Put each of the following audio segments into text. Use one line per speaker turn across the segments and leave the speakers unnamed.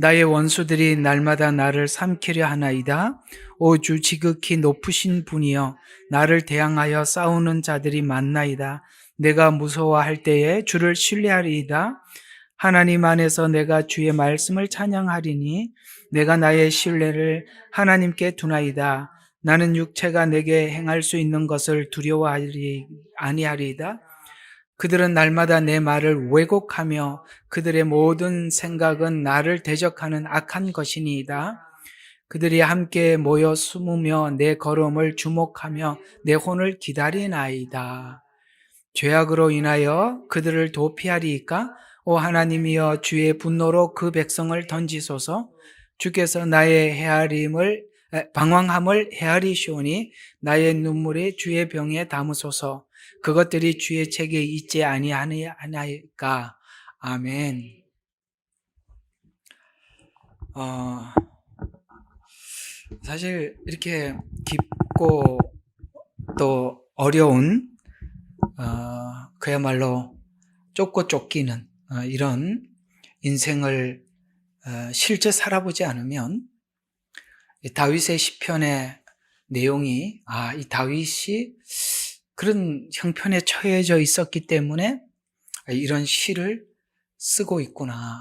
나의 원수들이 날마다 나를 삼키려 하나이다. 오 주 지극히 높으신 분이여 나를 대항하여 싸우는 자들이 많나이다. 내가 무서워할 때에 주를 신뢰하리이다. 하나님 안에서 내가 주의 말씀을 찬양하리니 내가 나의 신뢰를 하나님께 두나이다. 나는 육체가 내게 행할 수 있는 것을 두려워하리 아니하리이다. 그들은 날마다 내 말을 왜곡하며 그들의 모든 생각은 나를 대적하는 악한 것이니이다. 그들이 함께 모여 숨으며 내 걸음을 주목하며 내 혼을 기다리나이다. 죄악으로 인하여 그들을 도피하리이까? 오 하나님이여 주의 분노로 그 백성을 던지소서. 주께서 나의 방황함을 헤아리시오니 나의 눈물이 주의 병에 담으소서. 그것들이 주의 책에 있지 아니하나이까. 아멘. 사실 이렇게 깊고 또 어려운 그야말로 쫓고 쫓기는 이런 인생을 실제 살아보지 않으면 다윗의 시편의 내용이 이 다윗이 그런 형편에 처해져 있었기 때문에 이런 시를 쓰고 있구나,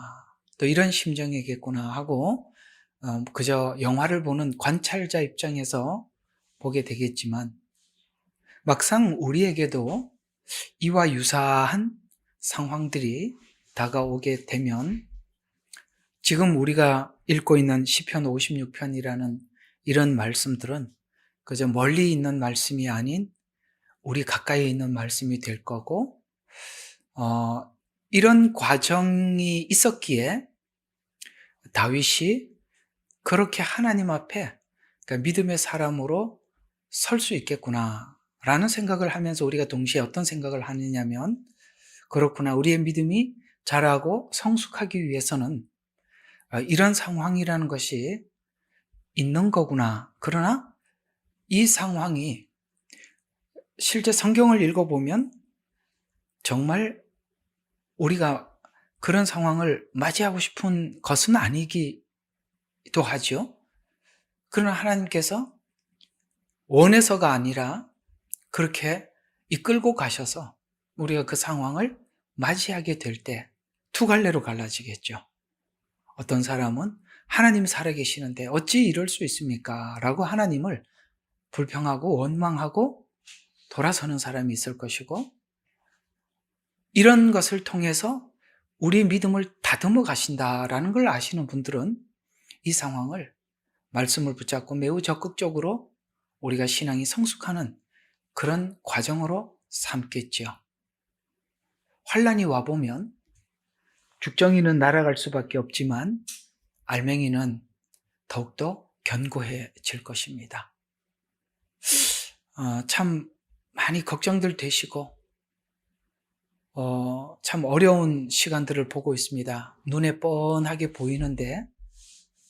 또 이런 심정이겠구나 하고 그저 영화를 보는 관찰자 입장에서 보게 되겠지만 막상 우리에게도 이와 유사한 상황들이 다가오게 되면 지금 우리가 읽고 있는 시편 56편이라는 이런 말씀들은 그저 멀리 있는 말씀이 아닌 우리 가까이 있는 말씀이 될 거고, 이런 과정이 있었기에 다윗이 그렇게 하나님 앞에 그러니까 믿음의 사람으로 설 수 있겠구나 라는 생각을 하면서 우리가 동시에 어떤 생각을 하느냐면, 그렇구나, 우리의 믿음이 자라고 성숙하기 위해서는 이런 상황이라는 것이 있는 거구나. 그러나 이 상황이 실제 성경을 읽어보면 정말 우리가 그런 상황을 맞이하고 싶은 것은 아니기도 하죠. 그러나 하나님께서 원해서가 아니라 그렇게 이끌고 가셔서 우리가 그 상황을 맞이하게 될 때 두 갈래로 갈라지겠죠. 어떤 사람은 하나님 살아계시는데 어찌 이럴 수 있습니까? 라고 하나님을 불평하고 원망하고 돌아서는 사람이 있을 것이고, 이런 것을 통해서 우리 믿음을 다듬어 가신다라는 걸 아시는 분들은 이 상황을 말씀을 붙잡고 매우 적극적으로 우리가 신앙이 성숙하는 그런 과정으로 삼겠죠. 환난이 와보면 죽정이는 날아갈 수밖에 없지만 알맹이는 더욱더 견고해질 것입니다. 참 많이 걱정들 되시고 참 어려운 시간들을 보고 있습니다. 눈에 뻔하게 보이는데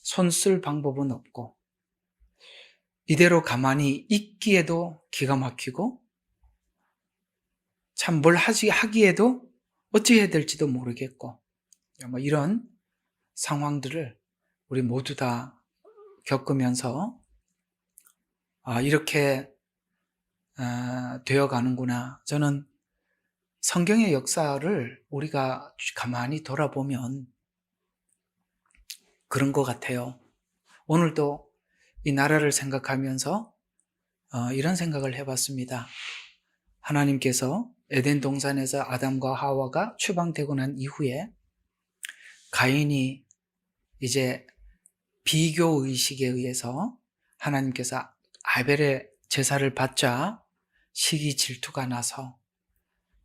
손 쓸 방법은 없고, 이대로 가만히 있기에도 기가 막히고, 참 뭘 하기에도 어찌 해야 될지도 모르겠고, 이런 상황들을 우리 모두 다 겪으면서 이렇게 되어 가는구나. 저는 성경의 역사를 우리가 가만히 돌아보면 그런 것 같아요. 오늘도 이 나라를 생각하면서 이런 생각을 해봤습니다. 하나님께서 에덴 동산에서 아담과 하와가 추방되고 난 이후에 가인이 이제 비교 의식에 의해서 하나님께서 아벨의 제사를 받자 시기 질투가 나서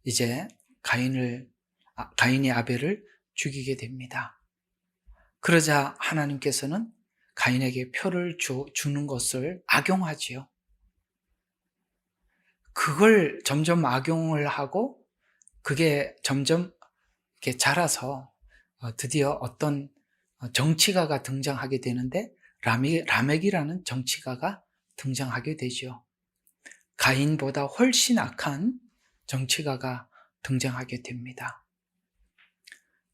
이제 가인이 아벨을 죽이게 됩니다. 그러자 하나님께서는 가인에게 표를 주는 것을 악용하지요. 그걸 점점 악용을 하고 그게 점점 이렇게 자라서 드디어 어떤 정치가가 등장하게 되는데, 라멕이라는 정치가가 등장하게 되죠. 가인보다 훨씬 악한 정치가가 등장하게 됩니다.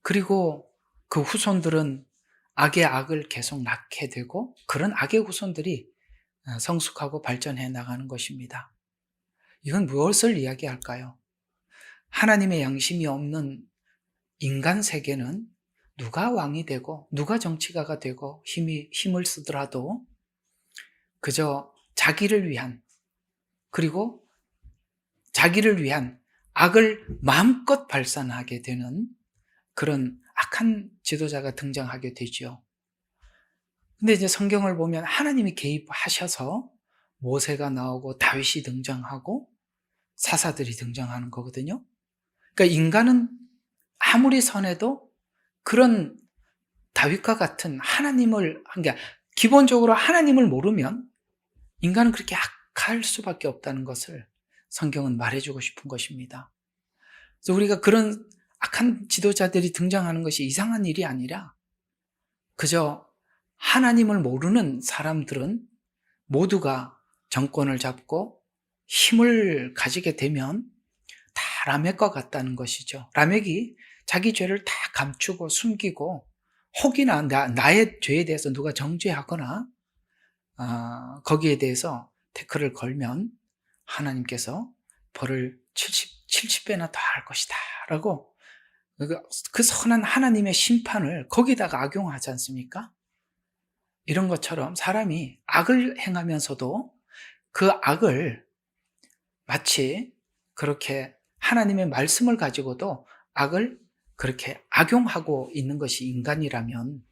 그리고 그 후손들은 악의 악을 계속 낳게 되고 그런 악의 후손들이 성숙하고 발전해 나가는 것입니다. 이건 무엇을 이야기할까요? 하나님의 양심이 없는 인간 세계는 누가 왕이 되고 누가 정치가가 되고 힘을 쓰더라도 그저 자기를 위한, 그리고 자기를 위한 악을 마음껏 발산하게 되는 그런 악한 지도자가 등장하게 되죠. 근데 이제 성경을 보면 하나님이 개입하셔서 모세가 나오고 다윗이 등장하고 사사들이 등장하는 거거든요. 그러니까 인간은 아무리 선해도 그런 다윗과 같은 하나님을, 그러니까 기본적으로 하나님을 모르면 인간은 그렇게 악할 수밖에 없다는 것을 성경은 말해주고 싶은 것입니다. 그래서 우리가 그런 악한 지도자들이 등장하는 것이 이상한 일이 아니라 그저 하나님을 모르는 사람들은 모두가 정권을 잡고 힘을 가지게 되면 다 라멕과 같다는 것이죠. 라멕이 자기 죄를 다 감추고 숨기고 혹이나 나의 죄에 대해서 누가 정죄하거나 거기에 대해서 태클을 걸면 하나님께서 벌을 70배나 더 할 것이다 라고 그 선한 하나님의 심판을 거기다가 악용하지 않습니까? 이런 것처럼 사람이 악을 행하면서도 그 악을 마치 그렇게 하나님의 말씀을 가지고도 악을 그렇게 악용하고 있는 것이 인간이라면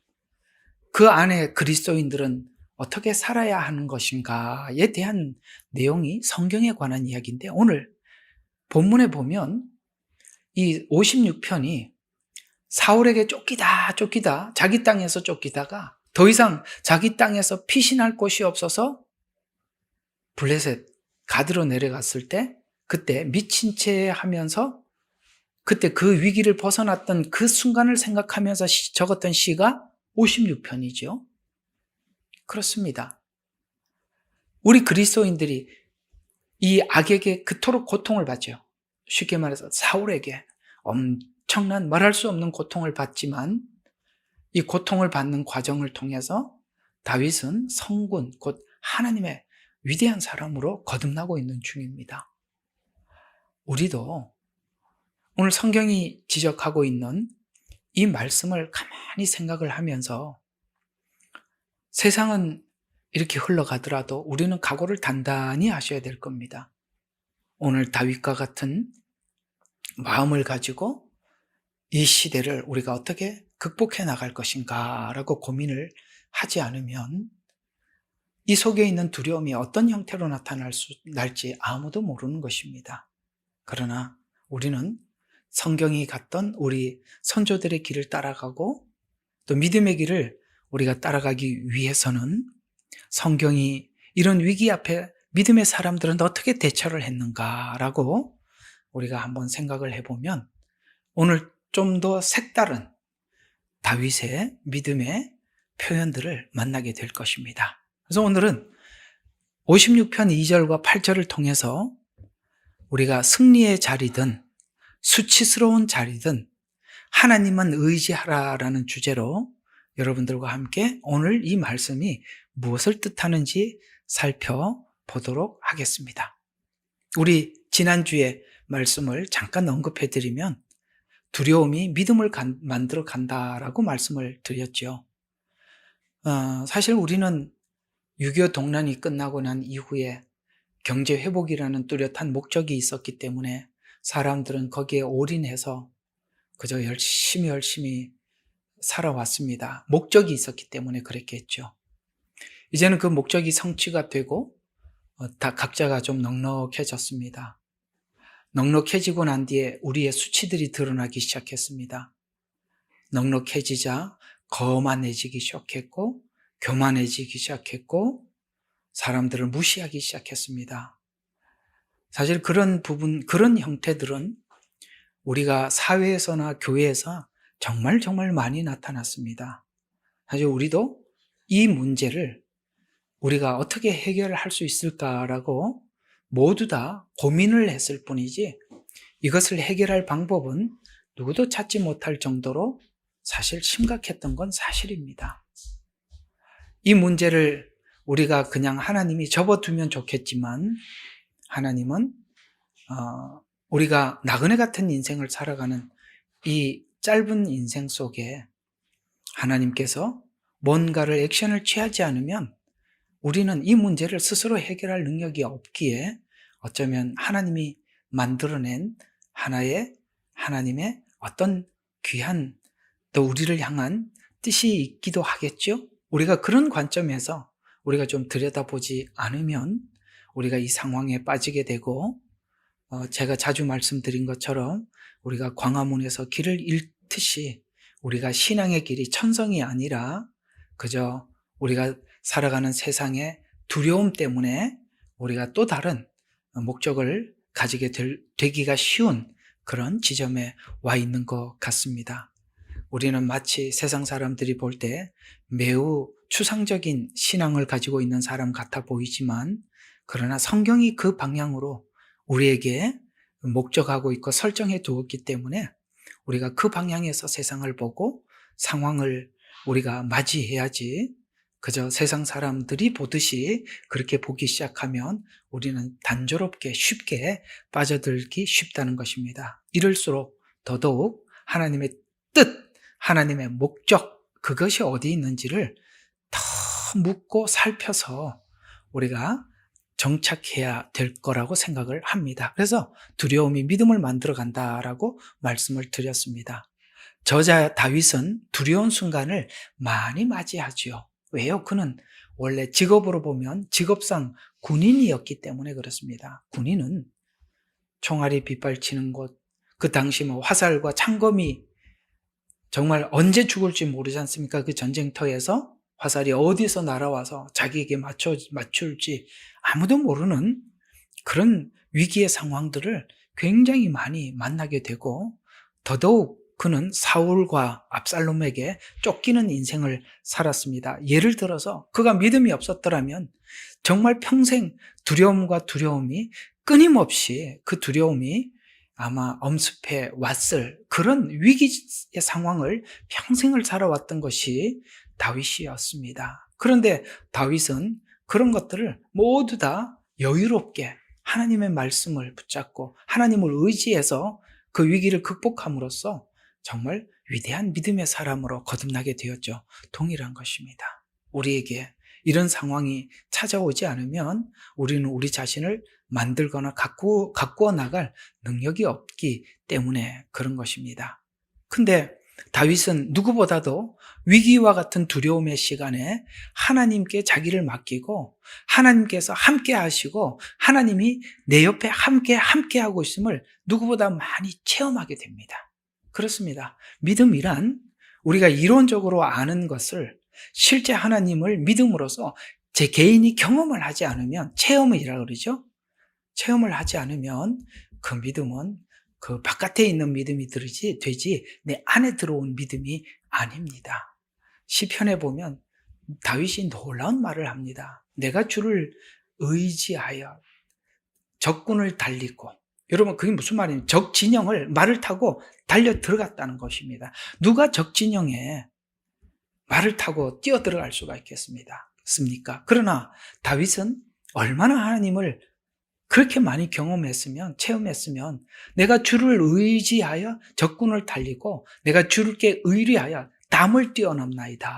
그 안에 그리스도인들은 어떻게 살아야 하는 것인가에 대한 내용이 성경에 관한 이야기인데, 오늘 본문에 보면 이 56편이 사울에게 쫓기다 자기 땅에서 쫓기다가 더 이상 자기 땅에서 피신할 곳이 없어서 블레셋 가드로 내려갔을 때 그때 미친 채 하면서 그때 그 위기를 벗어났던 그 순간을 생각하면서 적었던 시가 56편이죠. 그렇습니다. 우리 그리스도인들이 이 악에게 그토록 고통을 받죠. 쉽게 말해서 사울에게 엄청난 말할 수 없는 고통을 받지만 이 고통을 받는 과정을 통해서 다윗은 성군, 곧 하나님의 위대한 사람으로 거듭나고 있는 중입니다. 우리도 오늘 성경이 지적하고 있는 이 말씀을 가만히 생각을 하면서 세상은 이렇게 흘러가더라도 우리는 각오를 단단히 하셔야 될 겁니다. 오늘 다윗과 같은 마음을 가지고 이 시대를 우리가 어떻게 극복해 나갈 것인가 라고 고민을 하지 않으면 이 속에 있는 두려움이 어떤 형태로 나타날지 아무도 모르는 것입니다. 그러나 우리는 성경이 갔던 우리 선조들의 길을 따라가고 또 믿음의 길을 우리가 따라가기 위해서는 성경이 이런 위기 앞에 믿음의 사람들은 어떻게 대처를 했는가라고 우리가 한번 생각을 해보면 오늘 좀 더 색다른 다윗의 믿음의 표현들을 만나게 될 것입니다. 그래서 오늘은 56편 2절과 8절을 통해서 우리가 승리의 자리든 수치스러운 자리든 하나님만 의지하라라는 주제로 여러분들과 함께 오늘 이 말씀이 무엇을 뜻하는지 살펴보도록 하겠습니다. 우리 지난주에 말씀을 잠깐 언급해드리면 두려움이 믿음을 만들어 간다라고 말씀을 드렸죠. 사실 우리는 6.25 동란이 끝나고 난 이후에 경제 회복이라는 뚜렷한 목적이 있었기 때문에 사람들은 거기에 올인해서 그저 열심히 살아왔습니다. 목적이 있었기 때문에 그랬겠죠. 이제는 그 목적이 성취가 되고 다 각자가 좀 넉넉해졌습니다. 넉넉해지고 난 뒤에 우리의 수치들이 드러나기 시작했습니다. 넉넉해지자 거만해지기 시작했고 교만해지기 시작했고 사람들을 무시하기 시작했습니다. 사실 그런 형태들은 우리가 사회에서나 교회에서 정말 많이 나타났습니다. 사실 우리도 이 문제를 우리가 어떻게 해결할 수 있을까라고 모두 다 고민을 했을 뿐이지 이것을 해결할 방법은 누구도 찾지 못할 정도로 사실 심각했던 건 사실입니다. 이 문제를 우리가 그냥 하나님이 접어두면 좋겠지만 하나님은 우리가 나그네 같은 인생을 살아가는 이 짧은 인생 속에 하나님께서 뭔가를 액션을 취하지 않으면 우리는 이 문제를 스스로 해결할 능력이 없기에 어쩌면 하나님이 만들어낸 하나님의 어떤 귀한 또 우리를 향한 뜻이 있기도 하겠죠. 우리가 그런 관점에서 우리가 좀 들여다보지 않으면 우리가 이 상황에 빠지게 되고 제가 자주 말씀드린 것처럼 우리가 광화문에서 길을 잃듯이 우리가 신앙의 길이 천성이 아니라 그저 우리가 살아가는 세상의 두려움 때문에 우리가 또 다른 목적을 가지게 되기가 쉬운 그런 지점에 와 있는 것 같습니다. 우리는 마치 세상 사람들이 볼 때 매우 추상적인 신앙을 가지고 있는 사람 같아 보이지만 그러나 성경이 그 방향으로 우리에게 목적하고 있고 설정해 두었기 때문에 우리가 그 방향에서 세상을 보고 상황을 우리가 맞이해야지 그저 세상 사람들이 보듯이 그렇게 보기 시작하면 우리는 단조롭게 쉽게 빠져들기 쉽다는 것입니다. 이럴수록 더더욱 하나님의 뜻, 하나님의 목적, 그것이 어디 있는지를 더 묻고 살펴서 우리가 정착해야 될 거라고 생각을 합니다. 그래서 두려움이 믿음을 만들어 간다라고 말씀을 드렸습니다. 저자 다윗은 두려운 순간을 많이 맞이하지요. 왜요? 그는 원래 직업으로 보면 직업상 군인이었기 때문에 그렇습니다. 군인은 총알이 빗발치는 곳, 그 당시 화살과 창검이 정말 언제 죽을지 모르지 않습니까? 그 전쟁터에서 화살이 어디서 날아와서 자기에게 맞출지 아무도 모르는 그런 위기의 상황들을 굉장히 많이 만나게 되고 더더욱 그는 사울과 압살롬에게 쫓기는 인생을 살았습니다. 예를 들어서 그가 믿음이 없었더라면 정말 평생 두려움이 끊임없이 그 두려움이 아마 엄습해 왔을 그런 위기의 상황을 평생을 살아왔던 것이 다윗이었습니다. 그런데 다윗은 그런 것들을 모두 다 여유롭게 하나님의 말씀을 붙잡고 하나님을 의지해서 그 위기를 극복함으로써 정말 위대한 믿음의 사람으로 거듭나게 되었죠. 동일한 것입니다. 우리에게 이런 상황이 찾아오지 않으면 우리는 우리 자신을 만들거나 가꾸어 나갈 능력이 없기 때문에 그런 것입니다. 근데 다윗은 누구보다도 위기와 같은 두려움의 시간에 하나님께 자기를 맡기고 하나님께서 함께 하시고 하나님이 내 옆에 함께 하고 있음을 누구보다 많이 체험하게 됩니다. 그렇습니다. 믿음이란 우리가 이론적으로 아는 것을 실제 하나님을 믿음으로써 제 개인이 경험을 하지 않으면 체험이라 그러죠. 체험을 하지 않으면 그 믿음은 그 바깥에 있는 믿음이 되지 내 안에 들어온 믿음이 아닙니다. 시편에 보면 다윗이 놀라운 말을 합니다. 내가 주를 의지하여 적군을 달리고 여러분 그게 무슨 말이냐면 적 진영을 말을 타고 달려 들어갔다는 것입니다. 누가 적 진영에 말을 타고 뛰어 들어갈 수가 있겠습니까? 그러나 다윗은 얼마나 하나님을 그렇게 많이 체험했으면 내가 주를 의지하여 적군을 달리고 내가 주께 의뢰하여 담을 뛰어넘나이다.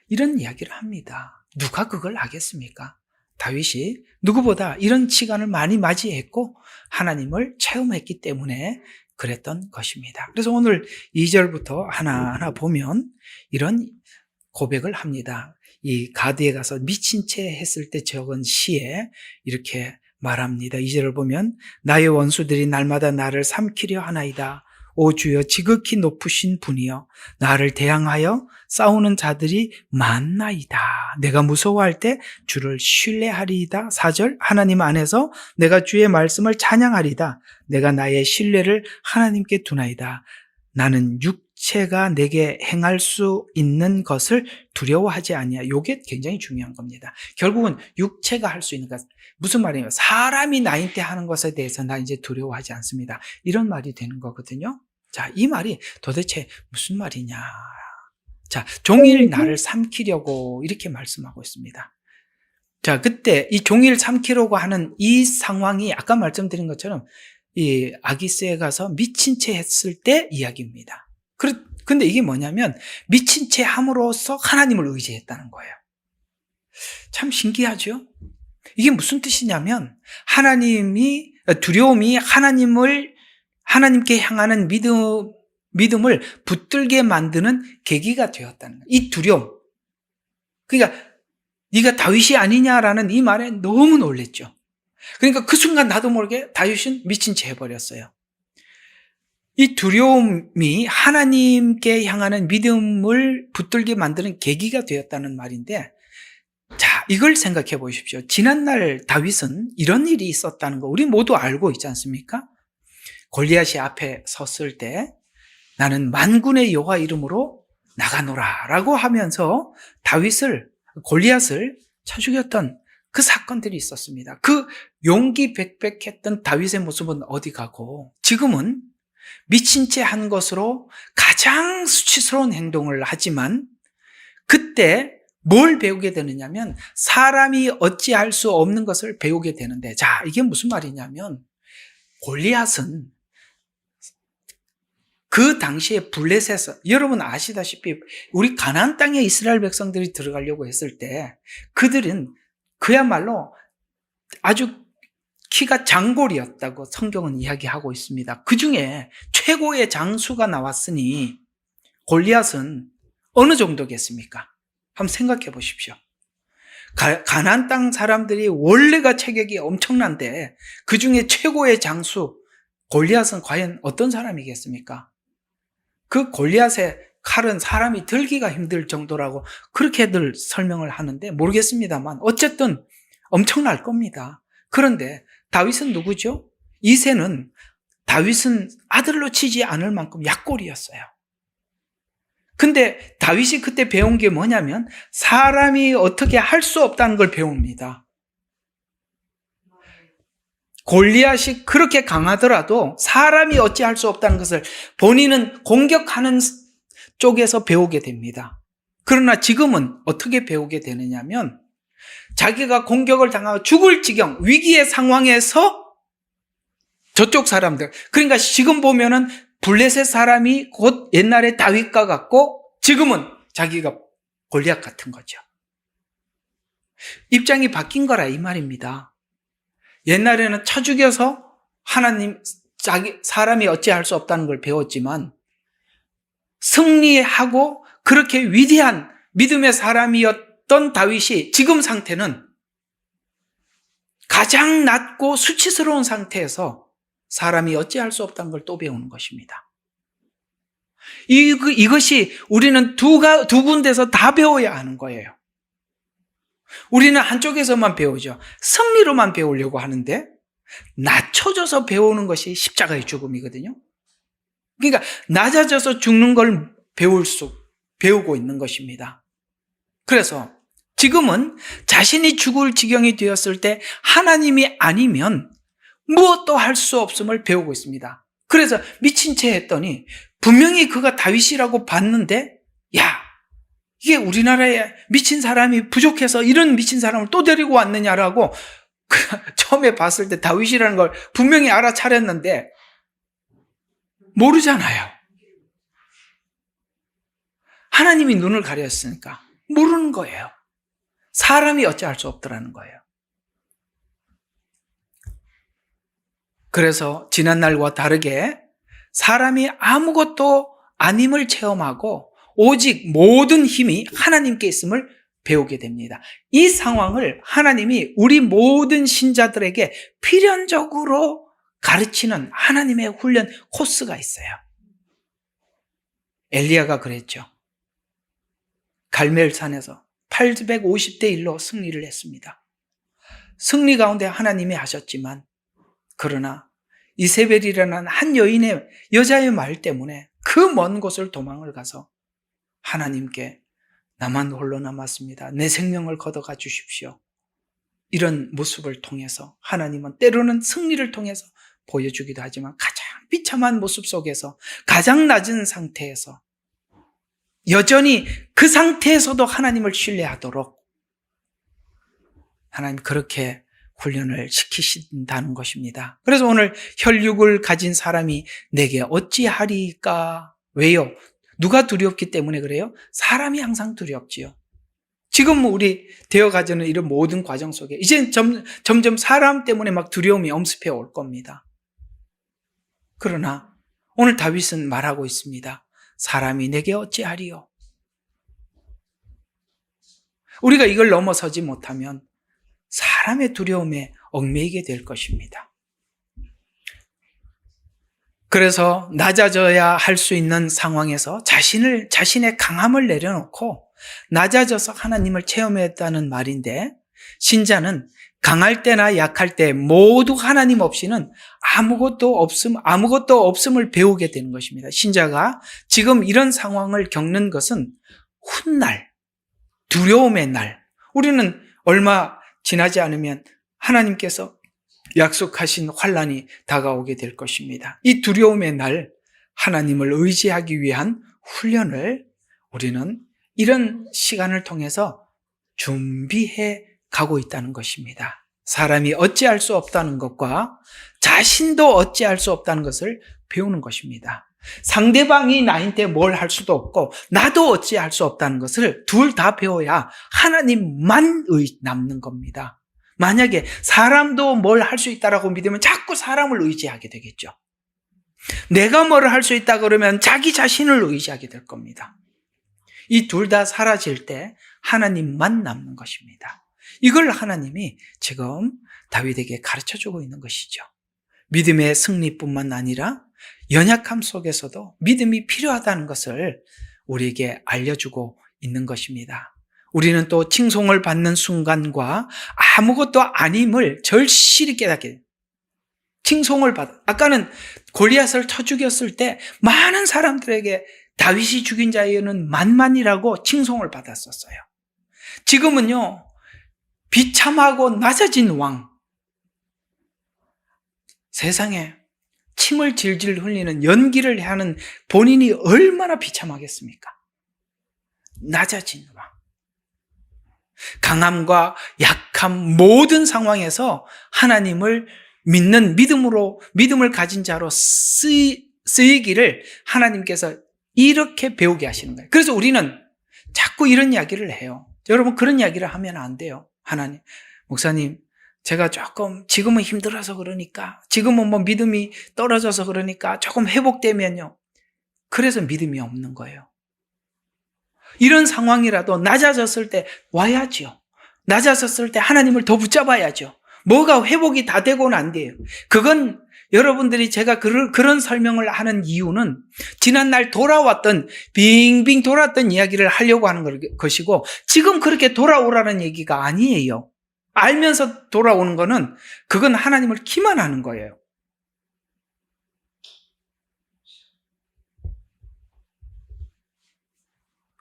이런 이야기를 합니다. 누가 그걸 하겠습니까? 다윗이 누구보다 이런 시간을 많이 맞이했고 하나님을 체험했기 때문에 그랬던 것입니다. 그래서 오늘 2절부터 하나하나 보면 이런 고백을 합니다. 이 가드에 가서 미친 채 했을 때 적은 시에 이렇게 말합니다. 2절을 보면 나의 원수들이 날마다 나를 삼키려 하나이다. 오 주여 지극히 높으신 분이여 나를 대항하여 싸우는 자들이 많나이다. 내가 무서워할 때 주를 신뢰하리이다. 4절 하나님 안에서 내가 주의 말씀을 찬양하리이다. 내가 나의 신뢰를 하나님께 두나이다. 나는 육체가 내게 행할 수 있는 것을 두려워하지 아니하. 이게 굉장히 중요한 겁니다. 결국은 육체가 할 수 있는 것, 무슨 말이에요? 사람이 나한테 하는 것에 대해서 나 이제 두려워하지 않습니다. 이런 말이 되는 거거든요. 자, 이 말이 도대체 무슨 말이냐. 자, 종일 나를 삼키려고 이렇게 말씀하고 있습니다. 자, 그때 이 종일 삼키려고 하는 이 상황이 아까 말씀드린 것처럼 이 아기스에 가서 미친 채 했을 때 이야기입니다. 근데 이게 뭐냐면 미친 채 함으로써 하나님을 의지했다는 거예요. 참 신기하죠? 이게 무슨 뜻이냐면 두려움이 하나님께 향하는 믿음을 붙들게 만드는 계기가 되었다는 거예요. 이 두려움. 그러니까 네가 다윗이 아니냐라는 이 말에 너무 놀랬죠. 그러니까 그 순간 나도 모르게 다윗은 미친 채 해버렸어요. 이 두려움이 하나님께 향하는 믿음을 붙들게 만드는 계기가 되었다는 말인데, 자, 이걸 생각해 보십시오. 지난날 다윗은 이런 일이 있었다는 거 우리 모두 알고 있지 않습니까? 골리앗이 앞에 섰을 때 나는 만군의 여호와 이름으로 나가노라 라고 하면서 골리앗을 쳐 죽였던 그 사건들이 있었습니다. 그 용기 백백했던 다윗의 모습은 어디 가고 지금은 미친 채 한 것으로 가장 수치스러운 행동을 하지만 그때 뭘 배우게 되느냐면 사람이 어찌할 수 없는 것을 배우게 되는데, 자, 이게 무슨 말이냐면 골리앗은 그 당시에 블레셋에서, 여러분 아시다시피 우리 가나안 땅에 이스라엘 백성들이 들어가려고 했을 때 그들은 그야말로 아주 키가 장골이었다고 성경은 이야기하고 있습니다. 그 중에 최고의 장수가 나왔으니 골리앗은 어느 정도겠습니까? 한번 생각해 보십시오. 가나안 땅 사람들이 원래가 체격이 엄청난데 그 중에 최고의 장수 골리앗은 과연 어떤 사람이겠습니까? 그 골리앗의 칼은 사람이 들기가 힘들 정도라고 그렇게들 설명을 하는데 모르겠습니다만 어쨌든 엄청날 겁니다. 그런데 다윗은 누구죠? 이새는 다윗은 아들로 치지 않을 만큼 약골이었어요. 근데 다윗이 그때 배운 게 뭐냐면 사람이 어떻게 할 수 없다는 걸 배웁니다. 골리앗이 그렇게 강하더라도 사람이 어찌할 수 없다는 것을 본인은 공격하는 쪽에서 배우게 됩니다. 그러나 지금은 어떻게 배우게 되느냐면 자기가 공격을 당하고 죽을 지경, 위기의 상황에서 저쪽 사람들, 그러니까 지금 보면은 블레셋 사람이 곧 옛날에 다윗과 같고 지금은 자기가 골리앗 같은 거죠. 입장이 바뀐 거라 이 말입니다. 옛날에는 쳐 죽여서 사람이 어찌할 수 없다는 걸 배웠지만 승리하고 그렇게 위대한 믿음의 사람이었던 다윗이 지금 상태는 가장 낮고 수치스러운 상태에서 사람이 어찌할 수 없다는 걸 또 배우는 것입니다. 이것이 우리는 두 군데서 다 배워야 하는 거예요. 우리는 한쪽에서만 배우죠. 승리로만 배우려고 하는데 낮춰져서 배우는 것이 십자가의 죽음이거든요. 그러니까 낮아져서 죽는 걸 배우고 있는 것입니다. 그래서 지금은 자신이 죽을 지경이 되었을 때 하나님이 아니면 무엇도 할 수 없음을 배우고 있습니다. 그래서 미친 채 했더니 분명히 그가 다윗이라고 봤는데, 야, 이게 우리나라에 미친 사람이 부족해서 이런 미친 사람을 또 데리고 왔느냐라고 처음에 봤을 때 다윗이라는 걸 분명히 알아차렸는데 모르잖아요. 하나님이 눈을 가렸으니까 모르는 거예요. 사람이 어찌할 수 없더라는 거예요. 그래서 지난날과 다르게 사람이 아무것도 아님을 체험하고 오직 모든 힘이 하나님께 있음을 배우게 됩니다. 이 상황을 하나님이 우리 모든 신자들에게 필연적으로 가르치는 하나님의 훈련 코스가 있어요. 엘리야가 그랬죠. 갈멜산에서 850대 1로 승리를 했습니다. 승리 가운데 하나님이 하셨지만 그러나 이세벨이라는 한 여자의 말 때문에 그 먼 곳을 도망을 가서 하나님께 나만 홀로 남았습니다. 내 생명을 걷어가 주십시오. 이런 모습을 통해서 하나님은 때로는 승리를 통해서 보여주기도 하지만 가장 비참한 모습 속에서 가장 낮은 상태에서 여전히 그 상태에서도 하나님을 신뢰하도록 하나님 그렇게 훈련을 시키신다는 것입니다. 그래서 오늘 혈육을 가진 사람이 내게 어찌하리까? 왜요? 누가 두렵기 때문에 그래요? 사람이 항상 두렵지요. 지금 우리 되어가지는 이런 모든 과정 속에 이제 점점 사람 때문에 막 두려움이 엄습해 올 겁니다. 그러나 오늘 다윗은 말하고 있습니다. 사람이 내게 어찌하리요? 우리가 이걸 넘어서지 못하면 사람의 두려움에 얽매이게 될 것입니다. 그래서 낮아져야 할 수 있는 상황에서 자신의 강함을 내려놓고 낮아져서 하나님을 체험했다는 말인데, 신자는 강할 때나 약할 때 모두 하나님 없이는 아무것도 없음을 배우게 되는 것입니다. 신자가 지금 이런 상황을 겪는 것은 훗날, 두려움의 날, 우리는 얼마 지나지 않으면 하나님께서 약속하신 환난이 다가오게 될 것입니다. 이 두려움의 날, 하나님을 의지하기 위한 훈련을 우리는 이런 시간을 통해서 준비해 가고 있다는 것입니다. 사람이 어찌할 수 없다는 것과 자신도 어찌할 수 없다는 것을 배우는 것입니다. 상대방이 나한테 뭘 할 수도 없고 나도 어찌할 수 없다는 것을 둘 다 배워야 하나님만 남는 겁니다. 만약에 사람도 뭘 할 수 있다라고 믿으면 자꾸 사람을 의지하게 되겠죠. 내가 뭘 할 수 있다 그러면 자기 자신을 의지하게 될 겁니다. 이 둘 다 사라질 때 하나님만 남는 것입니다. 이걸 하나님이 지금 다윗에게 가르쳐주고 있는 것이죠. 믿음의 승리뿐만 아니라 연약함 속에서도 믿음이 필요하다는 것을 우리에게 알려주고 있는 것입니다. 우리는 또 칭송을 받는 순간과 아무것도 아님을 절실히 깨닫게 돼요. 칭송을 받아. 아까는 골리앗을 쳐 죽였을 때 많은 사람들에게 다윗이 죽인 자에는 만만이라고 칭송을 받았었어요. 지금은요, 비참하고 낮아진 왕, 세상에 침을 질질 흘리는 연기를 하는 본인이 얼마나 비참하겠습니까? 낮아진 왕. 강함과 약함 모든 상황에서 하나님을 믿는 믿음을 가진 자로 쓰이기를 하나님께서 이렇게 배우게 하시는 거예요. 그래서 우리는 자꾸 이런 이야기를 해요. 여러분, 그런 이야기를 하면 안 돼요. 하나님, 목사님, 제가 조금 지금은 힘들어서 그러니까, 지금은 뭐 믿음이 떨어져서 그러니까 조금 회복되면요. 그래서 믿음이 없는 거예요. 이런 상황이라도 낮아졌을 때 와야죠. 낮아졌을 때 하나님을 더 붙잡아야죠. 뭐가 회복이 다 되고는 안 돼요. 그건 여러분들이 제가 그런 설명을 하는 이유는 지난날 빙빙 돌았던 이야기를 하려고 하는 것이고, 지금 그렇게 돌아오라는 얘기가 아니에요. 알면서 돌아오는 거는 그건 하나님을 기만하는 거예요.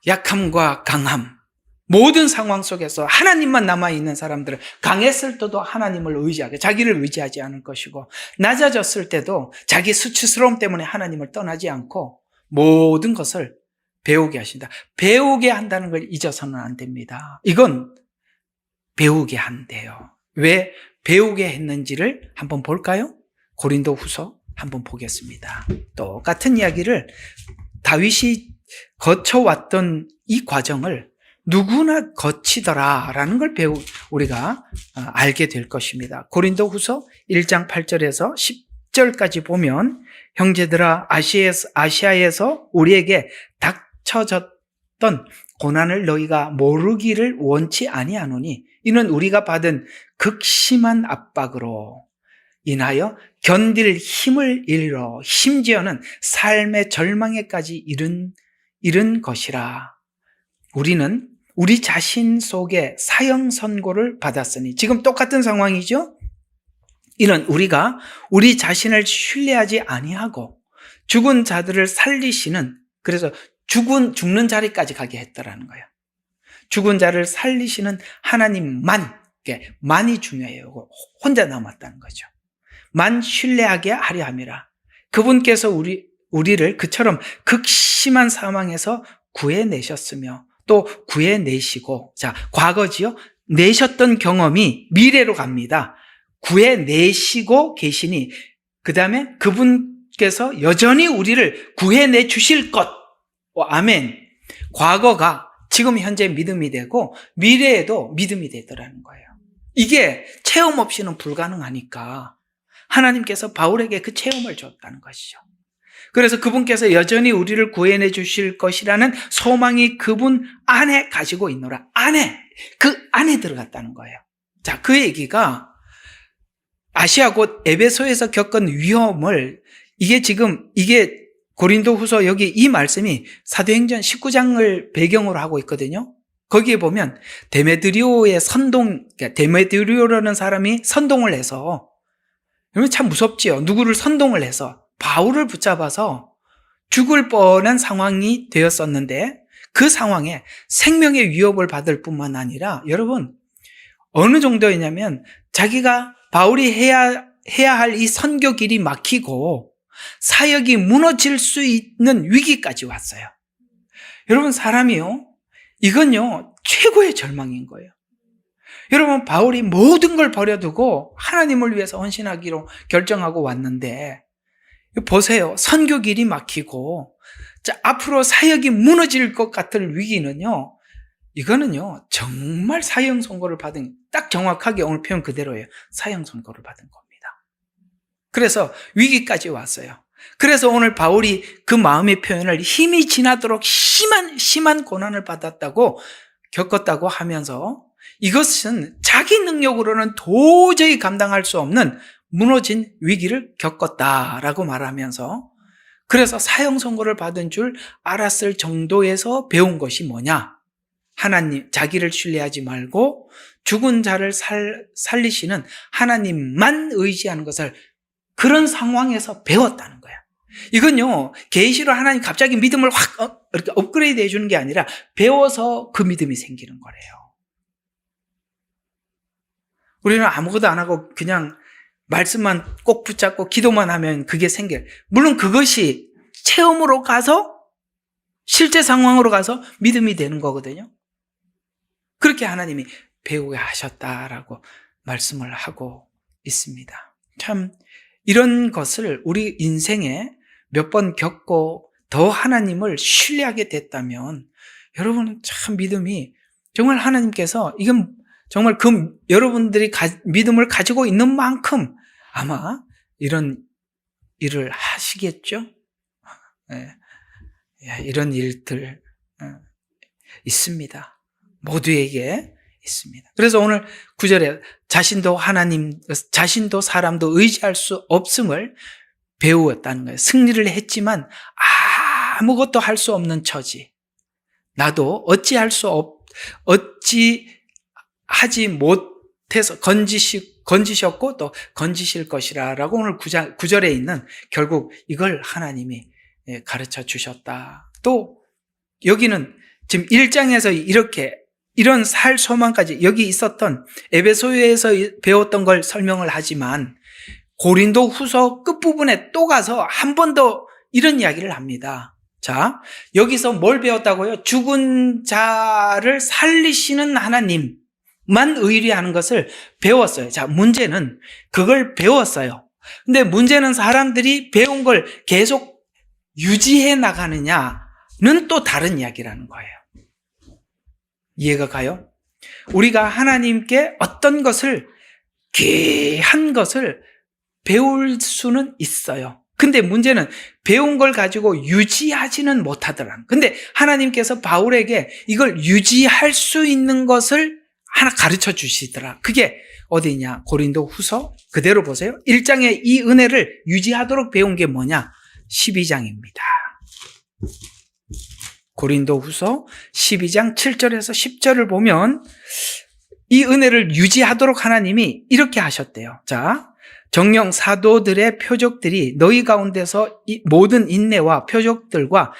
약함과 강함, 모든 상황 속에서 하나님만 남아있는 사람들은 강했을 때도 하나님을 의지하게, 자기를 의지하지 않을 것이고, 낮아졌을 때도 자기 수치스러움 때문에 하나님을 떠나지 않고 모든 것을 배우게 하신다. 배우게 한다는 걸 잊어서는 안 됩니다. 이건 배우게 한대요. 왜 배우게 했는지를 한번 볼까요? 고린도후서 한번 보겠습니다. 똑같은 이야기를 다윗이 거쳐왔던 이 과정을 누구나 거치더라라는 걸 우리가 알게 될 것입니다. 고린도후서 1장 8절에서 10절까지 보면, 형제들아, 아시아에서 우리에게 닥쳐졌던 고난을 너희가 모르기를 원치 아니하노니 이는 우리가 받은 극심한 압박으로 인하여 견딜 힘을 잃어 심지어는 삶의 절망에까지 이른 것이라. 우리는 우리 자신 속에 사형 선고를 받았으니, 지금 똑같은 상황이죠? 이는 우리가 우리 자신을 신뢰하지 아니하고 죽은 자들을 살리시는, 그래서 죽는 자리까지 가게 했다라는 거예요. 죽은 자를 살리시는 하나님만이 중요해요. 혼자 남았다는 거죠. 만 신뢰하게 하려 함이라. 그분께서 우리를 그처럼 극심한 사망에서 구해내셨으며 또 구해내시고, 자, 과거지요? 내셨던 경험이 미래로 갑니다. 구해내시고 계시니 그 다음에 그분께서 여전히 우리를 구해내 주실 것. 아멘. 과거가 지금 현재 믿음이 되고 미래에도 믿음이 되더라는 거예요. 이게 체험 없이는 불가능하니까 하나님께서 바울에게 그 체험을 줬다는 것이죠. 그래서 그분께서 여전히 우리를 구해내 주실 것이라는 소망이 그분 안에 가지고 있노라. 그 안에 들어갔다는 거예요. 자, 그 얘기가 아시아 곧 에베소에서 겪은 위험을, 이게 고린도후서 여기 이 말씀이 사도행전 19장을 배경으로 하고 있거든요. 거기에 보면 데메드리오라는 사람이 선동을 해서, 여러분 참 무섭지요. 누구를 선동을 해서 바울을 붙잡아서 죽을 뻔한 상황이 되었었는데, 그 상황에 생명의 위협을 받을 뿐만 아니라, 여러분 어느 정도였냐면 자기가 바울이 해야 할 이 선교 길이 막히고 사역이 무너질 수 있는 위기까지 왔어요. 여러분 사람이요, 이건요 최고의 절망인 거예요. 여러분 바울이 모든 걸 버려두고 하나님을 위해서 헌신하기로 결정하고 왔는데, 보세요. 선교 길이 막히고 앞으로 사역이 무너질 것 같은 위기는요, 이거는요 정말 사형 선고를 받은, 딱 정확하게 오늘 표현 그대로예요. 사형 선고를 받은 겁니다. 그래서 위기까지 왔어요. 그래서 오늘 바울이 그 마음의 표현을 힘이 지나도록 심한 고난을 겪었다고 하면서, 이것은 자기 능력으로는 도저히 감당할 수 없는 무너진 위기를 겪었다라고 말하면서, 그래서 사형 선고를 받은 줄 알았을 정도에서 배운 것이 뭐냐? 하나님, 자기를 신뢰하지 말고 죽은 자를 살리시는 하나님만 의지하는 것을 그런 상황에서 배웠다는 거야. 이건요, 계시로 하나님 갑자기 믿음을 확 이렇게 업그레이드 해주는 게 아니라 배워서 그 믿음이 생기는 거래요. 우리는 아무것도 안 하고 그냥 말씀만 꼭 붙잡고 기도만 하면 그게 생겨요. 물론 그것이 체험으로 가서, 실제 상황으로 가서 믿음이 되는 거거든요. 그렇게 하나님이 배우게 하셨다라고 말씀을 하고 있습니다. 참 이런 것을 우리 인생에 몇 번 겪고 더 하나님을 신뢰하게 됐다면, 여러분은 참 믿음이, 정말 하나님께서, 이건 정말 여러분들이 믿음을 가지고 있는 만큼 아마 이런 일을 하시겠죠? 네. 이런 일들 있습니다. 모두에게 있습니다. 그래서 오늘 9절에 자신도 사람도 의지할 수 없음을 배우었다는 거예요. 승리를 했지만 아무것도 할 수 없는 처지. 나도 어찌하지 못해서 건지셨고 또 건지실 것이라고 오늘 9절에 있는, 결국 이걸 하나님이 가르쳐 주셨다. 또 여기는 지금 1장에서 이런 살 소망까지, 여기 있었던 에베소에서 배웠던 걸 설명을 하지만 고린도 후서 끝부분에 또 가서 한 번 더 이런 이야기를 합니다. 자, 여기서 뭘 배웠다고요? 죽은 자를 살리시는 하나님만 의뢰하는 것을 배웠어요. 자, 문제는 그걸 배웠어요. 근데 문제는 사람들이 배운 걸 계속 유지해 나가느냐는 또 다른 이야기라는 거예요. 이해가 가요? 우리가 하나님께 어떤 것을, 귀한 것을 배울 수는 있어요. 근데 문제는 배운 걸 가지고 유지하지는 못하더라. 근데 하나님께서 바울에게 이걸 유지할 수 있는 것을 하나 가르쳐 주시더라. 그게 어디냐? 고린도 후서 그대로 보세요. 1장에 이 은혜를 유지하도록 배운 게 뭐냐? 12장입니다. 고린도 후서 12장 7절에서 10절을 보면 이 은혜를 유지하도록 하나님이 이렇게 하셨대요. 자, 정령 사도들의 표적들이 너희 가운데서 모든 인내와 표적들과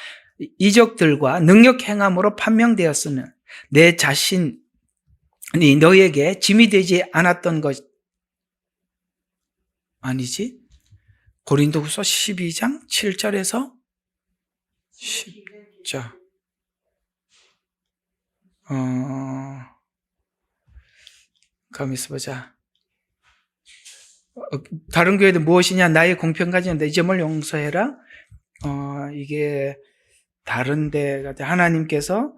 이적들과 능력 행함으로 판명되었으면 내 자신이 너희에게 짐이 되지 않았던 것, 아니지? 고린도후서 12장 7절에서 10절. 가만 있어보자. 다른 교회도 무엇이냐? 나의 공평 가진 내 점을 용서해라. 이게 다른 데 하나님께서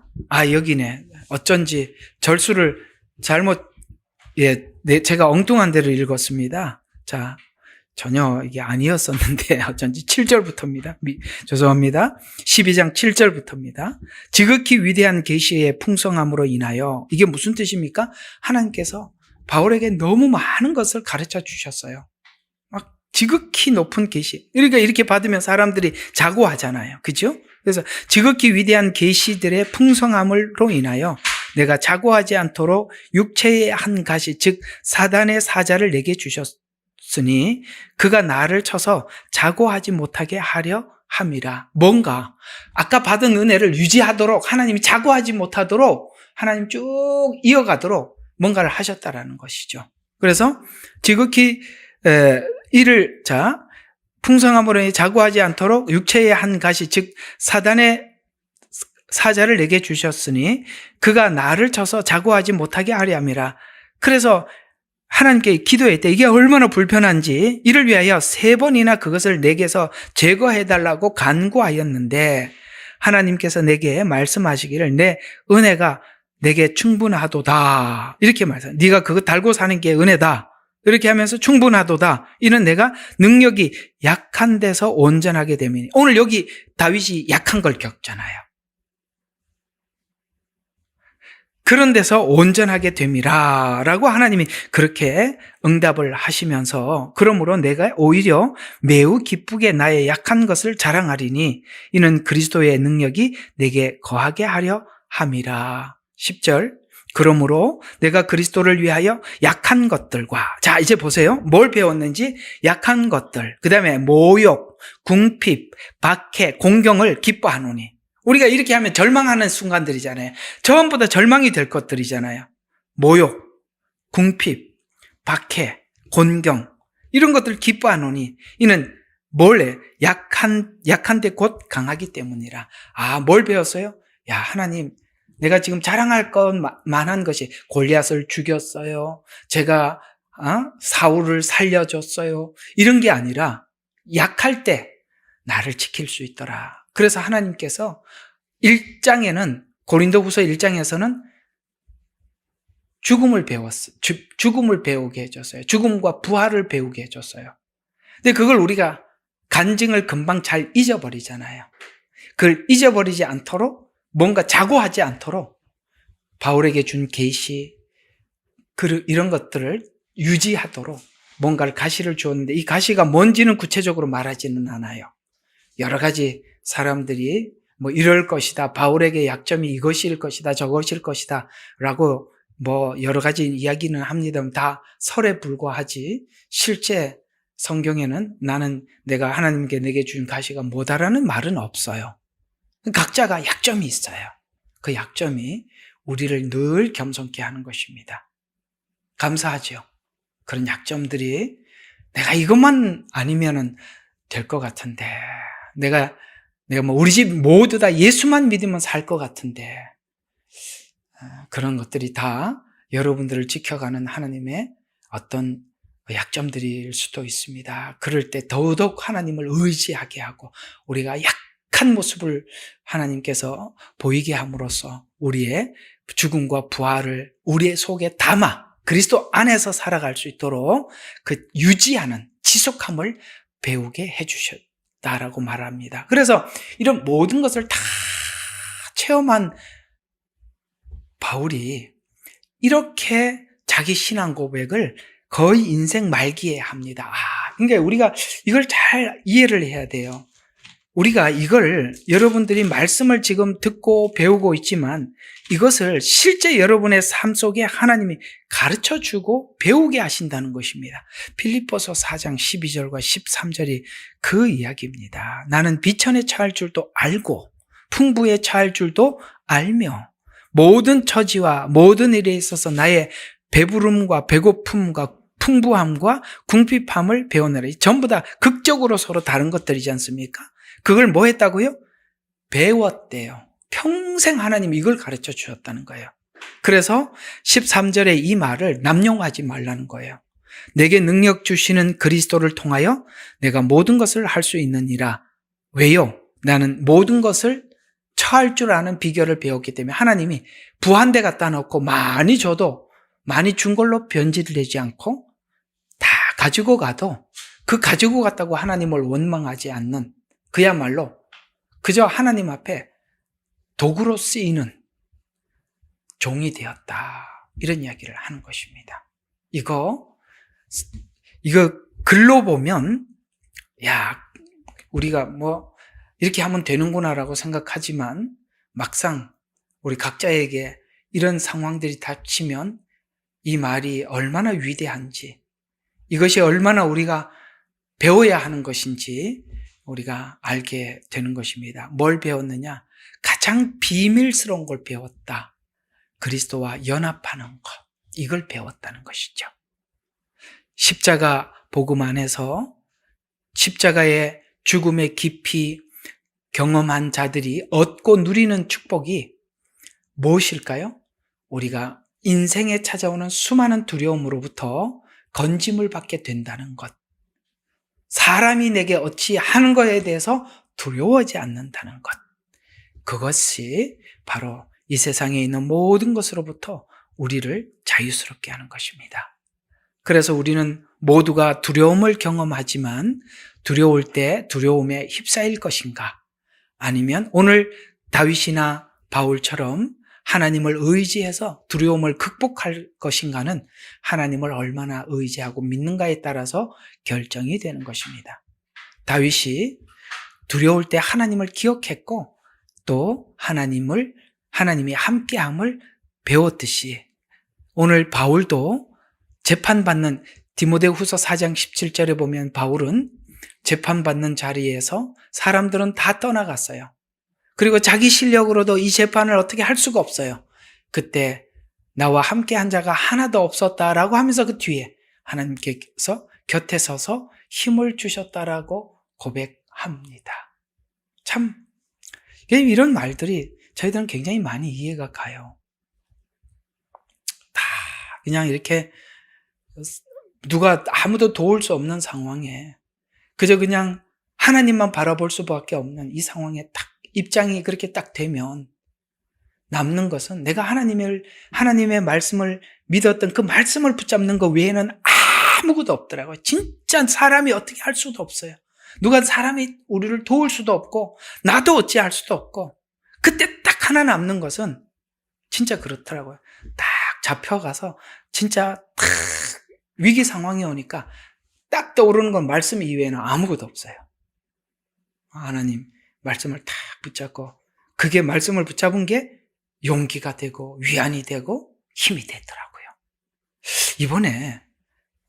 여기네. 어쩐지 절수를 잘못 제가 엉뚱한 데를 읽었습니다. 자, 전혀 이게 아니었었는데 어쩐지 7절부터입니다. 죄송합니다. 12장 7절부터입니다. 지극히 위대한 계시의 풍성함으로 인하여, 이게 무슨 뜻입니까? 하나님께서 바울에게 너무 많은 것을 가르쳐 주셨어요. 막 지극히 높은 계시. 그러니까 이렇게 받으면 사람들이 자고하잖아요. 그죠? 그래서 지극히 위대한 계시들의 풍성함으로 인하여 내가 자고하지 않도록 육체의 한 가시, 즉 사단의 사자를 내게 주셨으니 그가 나를 쳐서 자고하지 못하게 하려 함이라. 뭔가 아까 받은 은혜를 유지하도록, 하나님이 자고하지 못하도록 하나님 쭉 이어가도록 뭔가를 하셨다라는 것이죠. 그래서 지극히 이를 풍성함으로 자고하지 않도록 육체의 한 가시, 즉 사단의 사자를 내게 주셨으니 그가 나를 쳐서 자고하지 못하게 하려 함이라. 그래서 하나님께 기도했대. 이게 얼마나 불편한지, 이를 위하여 3번이나 그것을 내게서 제거해달라고 간구하였는데 하나님께서 내게 말씀하시기를 내 은혜가 내게 충분하도다. 이렇게 말해요. 네가 그거 달고 사는 게 은혜다. 이렇게 하면서 충분하도다. 이는 내가 능력이 약한 데서 온전하게 됨이니. 오늘 여기 다윗이 약한 걸 겪잖아요. 그런 데서 온전하게 됨이라 라고 하나님이 그렇게 응답을 하시면서, 그러므로 내가 오히려 매우 기쁘게 나의 약한 것을 자랑하리니 이는 그리스도의 능력이 내게 거하게 하려 함이라. 10절. 그러므로 내가 그리스도를 위하여 약한 것들과, 자 이제 보세요. 뭘 배웠는지. 약한 것들, 그 다음에 모욕, 궁핍, 박해, 공경을 기뻐하노니. 우리가 이렇게 하면 절망하는 순간들이잖아요. 전부 다 절망이 될 것들이잖아요. 모욕, 궁핍, 박해, 곤경, 이런 것들 기뻐하노니 이는 뭘래? 약한데 곧 강하기 때문이라. 뭘 배웠어요? 하나님, 내가 지금 자랑할 것만한 것이 골리앗을 죽였어요. 제가 사울을 살려줬어요. 이런 게 아니라 약할 때 나를 지킬 수 있더라. 그래서 하나님께서 1장에는, 고린도후서 1장에서는 죽음을 배우게 해줬어요. 죽음과 부활을 배우게 해줬어요. 근데 그걸 우리가 간증을 금방 잘 잊어버리잖아요. 그걸 잊어버리지 않도록, 뭔가 자고하지 않도록 바울에게 준 계시, 이런 것들을 유지하도록 뭔가를 가시를 주었는데, 이 가시가 뭔지는 구체적으로 말하지는 않아요. 여러 가지 사람들이 이럴 것이다, 바울에게 약점이 이것일 것이다, 저것일 것이다 라고 여러 가지 이야기는 합니다만 다 설에 불과하지, 실제 성경에는 내가 하나님께 내게 준 가시가 뭐다라는 말은 없어요. 각자가 약점이 있어요. 그 약점이 우리를 늘 겸손케 하는 것입니다. 감사하죠. 그런 약점들이 내가 이것만 아니면은 될 것 같은데, 내가 우리 집 모두 다 예수만 믿으면 살 것 같은데, 그런 것들이 다 여러분들을 지켜가는 하나님의 어떤 약점들일 수도 있습니다. 그럴 때 더더욱 하나님을 의지하게 하고 우리가 약한 모습을 하나님께서 보이게 함으로써 우리의 죽음과 부활을 우리의 속에 담아 그리스도 안에서 살아갈 수 있도록 그 유지하는 지속함을 배우게 해주셨다라고 말합니다. 그래서 이런 모든 것을 다 체험한 바울이 이렇게 자기 신앙 고백을 거의 인생 말기에 합니다. 그러니까 우리가 이걸 잘 이해를 해야 돼요. 우리가 이걸, 여러분들이 말씀을 지금 듣고 배우고 있지만 이것을 실제 여러분의 삶 속에 하나님이 가르쳐주고 배우게 하신다는 것입니다. 빌립보서 4장 12절과 13절이 그 이야기입니다. 나는 비천에 처할 줄도 알고 풍부에 처할 줄도 알며 모든 처지와 모든 일에 있어서 나의 배부름과 배고픔과 풍부함과 궁핍함을 배우느라. 전부 다 극적으로 서로 다른 것들이지 않습니까? 그걸 뭐 했다고요? 배웠대요. 평생 하나님이 이걸 가르쳐 주셨다는 거예요. 그래서 13절에 이 말을 남용하지 말라는 거예요. 내게 능력 주시는 그리스도를 통하여 내가 모든 것을 할 수 있느니라. 왜요? 나는 모든 것을 처할 줄 아는 비결을 배웠기 때문에. 하나님이 부한대 갖다 놓고 많이 줘도 많이 준 걸로 변질되지 않고 다 가지고 가도 그 가지고 갔다고 하나님을 원망하지 않는, 그야말로 그저 하나님 앞에 도구로 쓰이는 종이 되었다. 이런 이야기를 하는 것입니다. 이거 글로 보면 우리가 뭐 이렇게 하면 되는구나라고 생각하지만 막상 우리 각자에게 이런 상황들이 닥치면 이 말이 얼마나 위대한지, 이것이 얼마나 우리가 배워야 하는 것인지 우리가 알게 되는 것입니다. 뭘 배웠느냐? 가장 비밀스러운 걸 배웠다. 그리스도와 연합하는 것, 이걸 배웠다는 것이죠. 십자가 복음 안에서 십자가의 죽음의 깊이 경험한 자들이 얻고 누리는 축복이 무엇일까요? 우리가 인생에 찾아오는 수많은 두려움으로부터 건짐을 받게 된다는 것. 사람이 내게 어찌 하는 것에 대해서 두려워하지 않는다는 것. 그것이 바로 이 세상에 있는 모든 것으로부터 우리를 자유스럽게 하는 것입니다. 그래서 우리는 모두가 두려움을 경험하지만 두려울 때 두려움에 휩싸일 것인가? 아니면 오늘 다윗이나 바울처럼 하나님을 의지해서 두려움을 극복할 것인가는 하나님을 얼마나 의지하고 믿는가에 따라서 결정이 되는 것입니다. 다윗이 두려울 때 하나님을 기억했고 또 하나님이 함께함을 배웠듯이 오늘 바울도 재판받는 디모데후서 4장 17절에 보면 바울은 재판받는 자리에서 사람들은 다 떠나갔어요. 그리고 자기 실력으로도 이 재판을 어떻게 할 수가 없어요. 그때 나와 함께 한 자가 하나도 없었다라고 하면서 그 뒤에 하나님께서 곁에 서서 힘을 주셨다라고 고백합니다. 참 이런 말들이 저희들은 굉장히 많이 이해가 가요. 다 그냥 이렇게 누가 아무도 도울 수 없는 상황에 그저 그냥 하나님만 바라볼 수밖에 없는 이 상황에 딱 입장이 그렇게 딱 되면 남는 것은 내가 하나님의 말씀을 믿었던 그 말씀을 붙잡는 것 외에는 아무것도 없더라고요. 진짜 사람이 어떻게 할 수도 없어요. 누가 사람이 우리를 도울 수도 없고 나도 어찌할 수도 없고 그때 딱 하나 남는 것은 진짜 그렇더라고요. 딱 잡혀가서 진짜 딱 위기 상황이 오니까 딱 떠오르는 건 말씀 이외에는 아무것도 없어요. 하나님 말씀을 딱 붙잡고 그게 말씀을 붙잡은 게 용기가 되고 위안이 되고 힘이 되더라고요. 이번에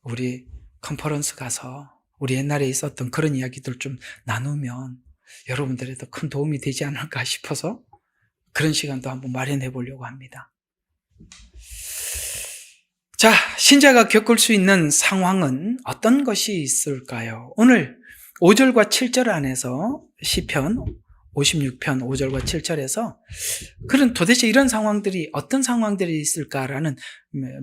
우리 컨퍼런스 가서 우리 옛날에 있었던 그런 이야기들 좀 나누면 여러분들에도 큰 도움이 되지 않을까 싶어서 그런 시간도 한번 마련해 보려고 합니다. 자, 신자가 겪을 수 있는 상황은 어떤 것이 있을까요? 오늘 5절과 7절 안에서 시편 56편 5절과 7절에서 그런 도대체 이런 상황들이 어떤 상황들이 있을까라는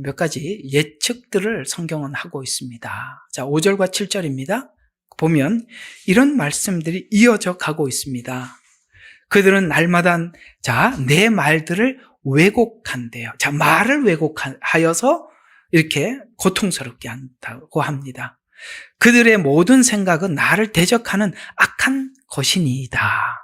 몇 가지 예측들을 성경은 하고 있습니다. 자, 5절과 7절입니다. 보면 이런 말씀들이 이어져 가고 있습니다. 그들은 날마다 내 말들을 왜곡한대요. 자, 말을 왜곡하여서 이렇게 고통스럽게 한다고 합니다. 그들의 모든 생각은 나를 대적하는 악한 것이니이다.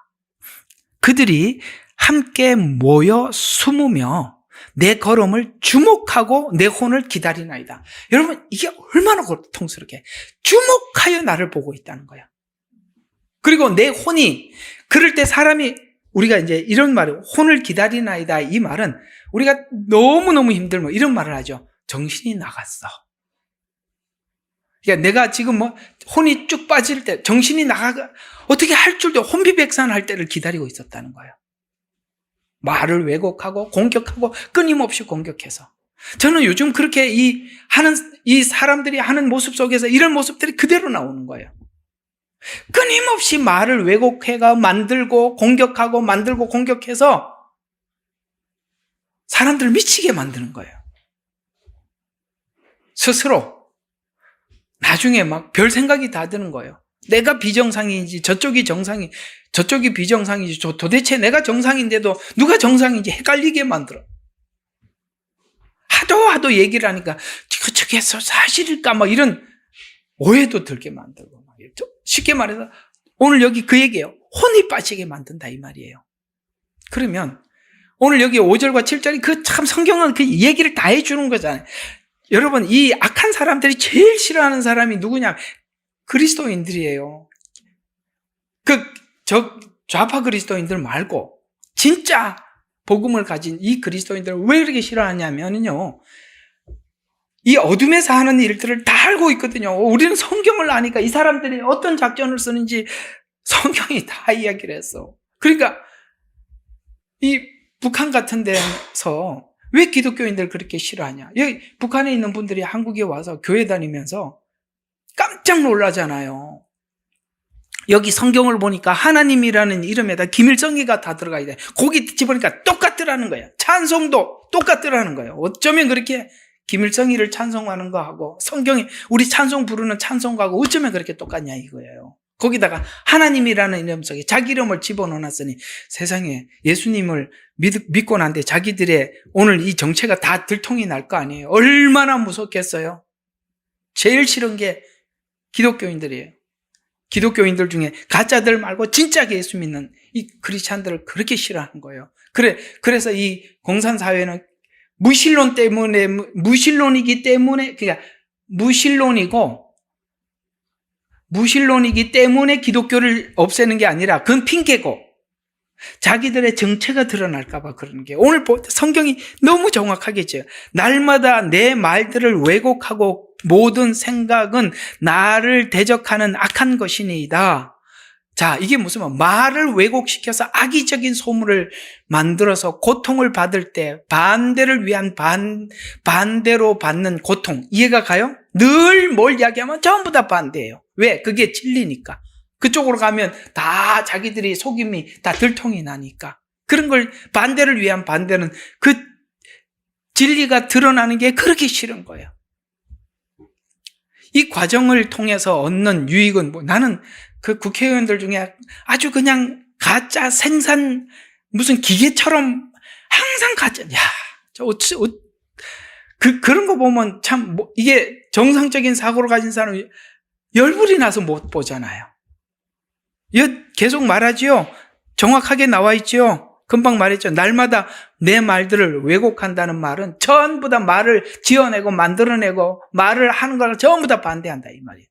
그들이 함께 모여 숨으며 내 걸음을 주목하고 내 혼을 기다리나이다. 여러분, 이게 얼마나 고통스럽게 주목하여 나를 보고 있다는 거야. 그리고 내 혼이 그럴 때 사람이 우리가 이제 이런 말을 혼을 기다리나이다. 이 말은 우리가 너무너무 힘들면 이런 말을 하죠. 정신이 나갔어. 그러니까 내가 지금 혼이 쭉 빠질 때 정신이 나가 어떻게 할 줄도 혼비백산할 때를 기다리고 있었다는 거예요. 말을 왜곡하고 공격하고 끊임없이 공격해서 저는 요즘 그렇게 이 사람들이 하는 모습 속에서 이런 모습들이 그대로 나오는 거예요. 끊임없이 말을 왜곡해가 만들고 공격하고 만들고 공격해서 사람들을 미치게 만드는 거예요. 스스로. 나중에 막 별 생각이 다 드는 거예요. 내가 비정상인지 저쪽이 비정상인지 도대체 내가 정상인데도 누가 정상인지 헷갈리게 만들어. 하도 얘기를 하니까 저게 사실일까 막 이런 오해도 들게 만들고 말이죠. 쉽게 말해서 오늘 여기 그 얘기예요. 혼이 빠지게 만든다 이 말이에요. 그러면 오늘 여기 5절과 7절이 그 참 성경은 그 얘기를 다 해주는 거잖아요. 여러분 이 악한 사람들이 제일 싫어하는 사람이 누구냐? 그리스도인들이에요. 좌파 그리스도인들 말고 진짜 복음을 가진 이 그리스도인들을 왜 그렇게 싫어하냐면요. 이 어둠에서 하는 일들을 다 알고 있거든요. 우리는 성경을 아니까 이 사람들이 어떤 작전을 쓰는지 성경이 다 이야기를 했어. 그러니까 이 북한 같은 데서 왜 기독교인들 그렇게 싫어하냐? 여기 북한에 있는 분들이 한국에 와서 교회 다니면서 깜짝 놀라잖아요. 여기 성경을 보니까 하나님이라는 이름에다 김일성이가 다 들어가 있대. 거기 집어보니까 똑같더라는 거예요. 찬송도 똑같더라는 거예요. 어쩌면 그렇게 김일성이를 찬송하는 거하고 성경에 우리 찬송 부르는 찬송가하고 어쩌면 그렇게 똑같냐 이거예요. 거기다가 하나님이라는 이름 속에 자기 이름을 집어넣어놨으니 세상에 예수님을 믿고 난데 자기들의 오늘 이 정체가 다 들통이 날 거 아니에요. 얼마나 무섭겠어요. 제일 싫은 게 기독교인들이에요. 기독교인들 중에 가짜들 말고 진짜 예수 믿는 이 크리스찬들을 그렇게 싫어하는 거예요. 그래서 이 공산사회는 무신론이기 때문에 그러니까 무신론이기 때문에 기독교를 없애는 게 아니라 그건 핑계고 자기들의 정체가 드러날까 봐 그러는 게 오늘 성경이 너무 정확하겠죠. 날마다 내 말들을 왜곡하고 모든 생각은 나를 대적하는 악한 것이니이다. 자, 이게 무슨 말을 왜곡시켜서 악의적인 소문을 만들어서 고통을 받을 때 반대를 위한 반대로 받는 고통 이해가 가요? 늘 뭘 이야기하면 전부 다 반대예요. 왜? 그게 진리니까. 그쪽으로 가면 다 자기들이 속임이 다 들통이 나니까. 그런 걸 반대를 위한 반대는 그 진리가 드러나는 게 그렇게 싫은 거예요. 이 과정을 통해서 얻는 유익은 나는 그 국회의원들 중에 아주 그냥 가짜 생산 무슨 기계처럼 항상 가짜. 그런 거 보면 참 이게 정상적인 사고를 가진 사람이 열불이 나서 못 보잖아요. 계속 말하지요. 정확하게 나와 있지요. 금방 말했죠. 날마다 내 말들을 왜곡한다는 말은 전부 다 말을 지어내고 만들어내고 말을 하는 걸 전부 다 반대한다 이 말이에요.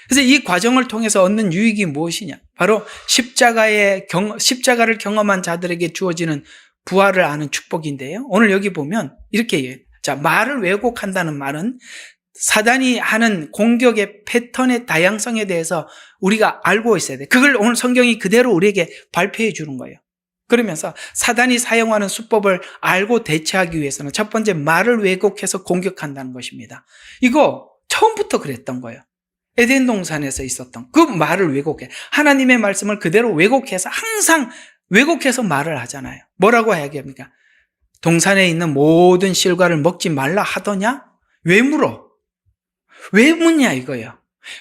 그래서 이 과정을 통해서 얻는 유익이 무엇이냐? 바로 십자가를 경험한 자들에게 주어지는 부활을 아는 축복인데요. 오늘 여기 보면 이렇게 얘기해요. 자, 말을 왜곡한다는 말은 사단이 하는 공격의 패턴의 다양성에 대해서 우리가 알고 있어야 돼. 그걸 오늘 성경이 그대로 우리에게 발표해 주는 거예요. 그러면서 사단이 사용하는 수법을 알고 대처하기 위해서는 첫 번째 말을 왜곡해서 공격한다는 것입니다. 이거 처음부터 그랬던 거예요. 에덴 동산에서 있었던 그 말을 왜곡해. 하나님의 말씀을 그대로 왜곡해서 항상 왜곡해서 말을 하잖아요. 뭐라고 이야기합니까? 동산에 있는 모든 실과를 먹지 말라 하더냐? 왜 물어? 왜 묻냐 이거예요.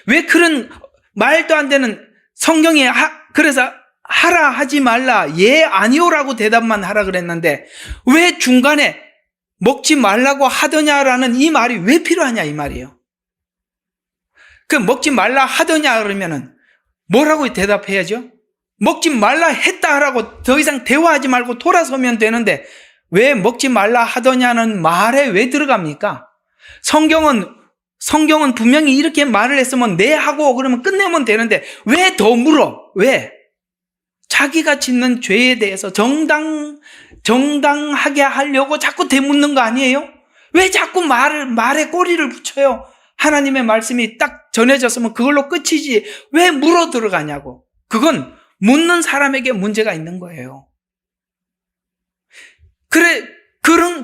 왜 그런 말도 안 되는 성경에 그래서 하라 하지 말라 예 아니오라고 대답만 하라 그랬는데 왜 중간에 먹지 말라고 하더냐라는 이 말이 왜 필요하냐 이 말이에요. 그 먹지 말라 하더냐 그러면은 뭐라고 대답해야죠? 먹지 말라 했다 하라고 더 이상 대화하지 말고 돌아서면 되는데 왜 먹지 말라 하더냐는 말에 왜 들어갑니까? 성경은 분명히 이렇게 말을 했으면 네 하고 그러면 끝내면 되는데 왜 더 물어? 왜? 자기가 짓는 죄에 대해서 정당하게 하려고 자꾸 되묻는 거 아니에요? 왜 자꾸 말에 꼬리를 붙여요? 하나님의 말씀이 딱 전해졌으면 그걸로 끝이지 왜 물어 들어가냐고. 그건 묻는 사람에게 문제가 있는 거예요.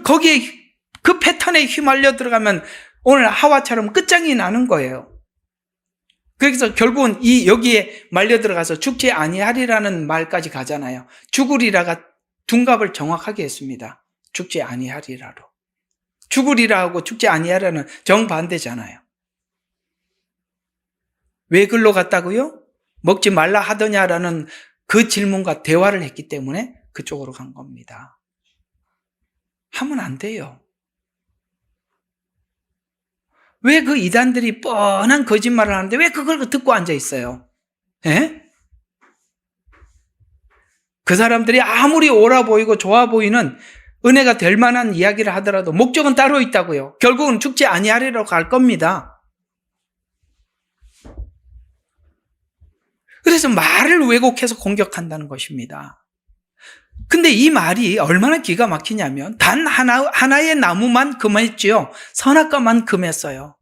거기에 그 패턴에 휘말려 들어가면 오늘 하와처럼 끝장이 나는 거예요. 그래서 결국은 여기에 말려 들어가서 죽지 아니하리라는 말까지 가잖아요. 죽으리라가 둔갑을 정확하게 했습니다. 죽지 아니하리라로. 죽으리라 하고 죽지 아니하리라는 정반대잖아요. 왜 글로 갔다고요? 먹지 말라 하더냐라는 그 질문과 대화를 했기 때문에 그쪽으로 간 겁니다. 하면 안 돼요. 왜 그 이단들이 뻔한 거짓말을 하는데 왜 그걸 듣고 앉아 있어요? 예? 그 사람들이 아무리 옳아 보이고 좋아 보이는 은혜가 될 만한 이야기를 하더라도 목적은 따로 있다고요. 결국은 죽지 아니하리로 갈 겁니다. 그래서 말을 왜곡해서 공격한다는 것입니다. 근데 이 말이 얼마나 기가 막히냐면 단 하나의 나무만큼 했지요. 선악과만큼 했어요.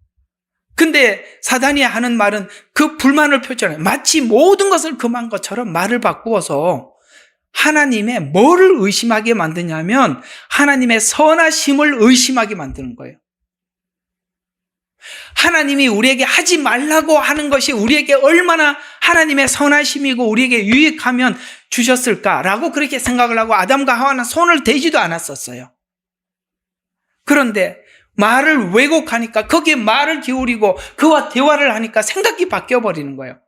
근데 사단이 하는 말은 그 불만을 표현해요. 마치 모든 것을 금한 것처럼 말을 바꾸어서 하나님의 뭐를 의심하게 만드냐면 하나님의 선하심을 의심하게 만드는 거예요. 하나님이 우리에게 하지 말라고 하는 것이 우리에게 얼마나 하나님의 선하심이고 우리에게 유익하면 주셨을까라고 그렇게 생각을 하고 아담과 하와는 손을 대지도 않았었어요. 그런데 말을 왜곡하니까 거기에 말을 기울이고 그와 대화를 하니까 생각이 바뀌어버리는 거예요.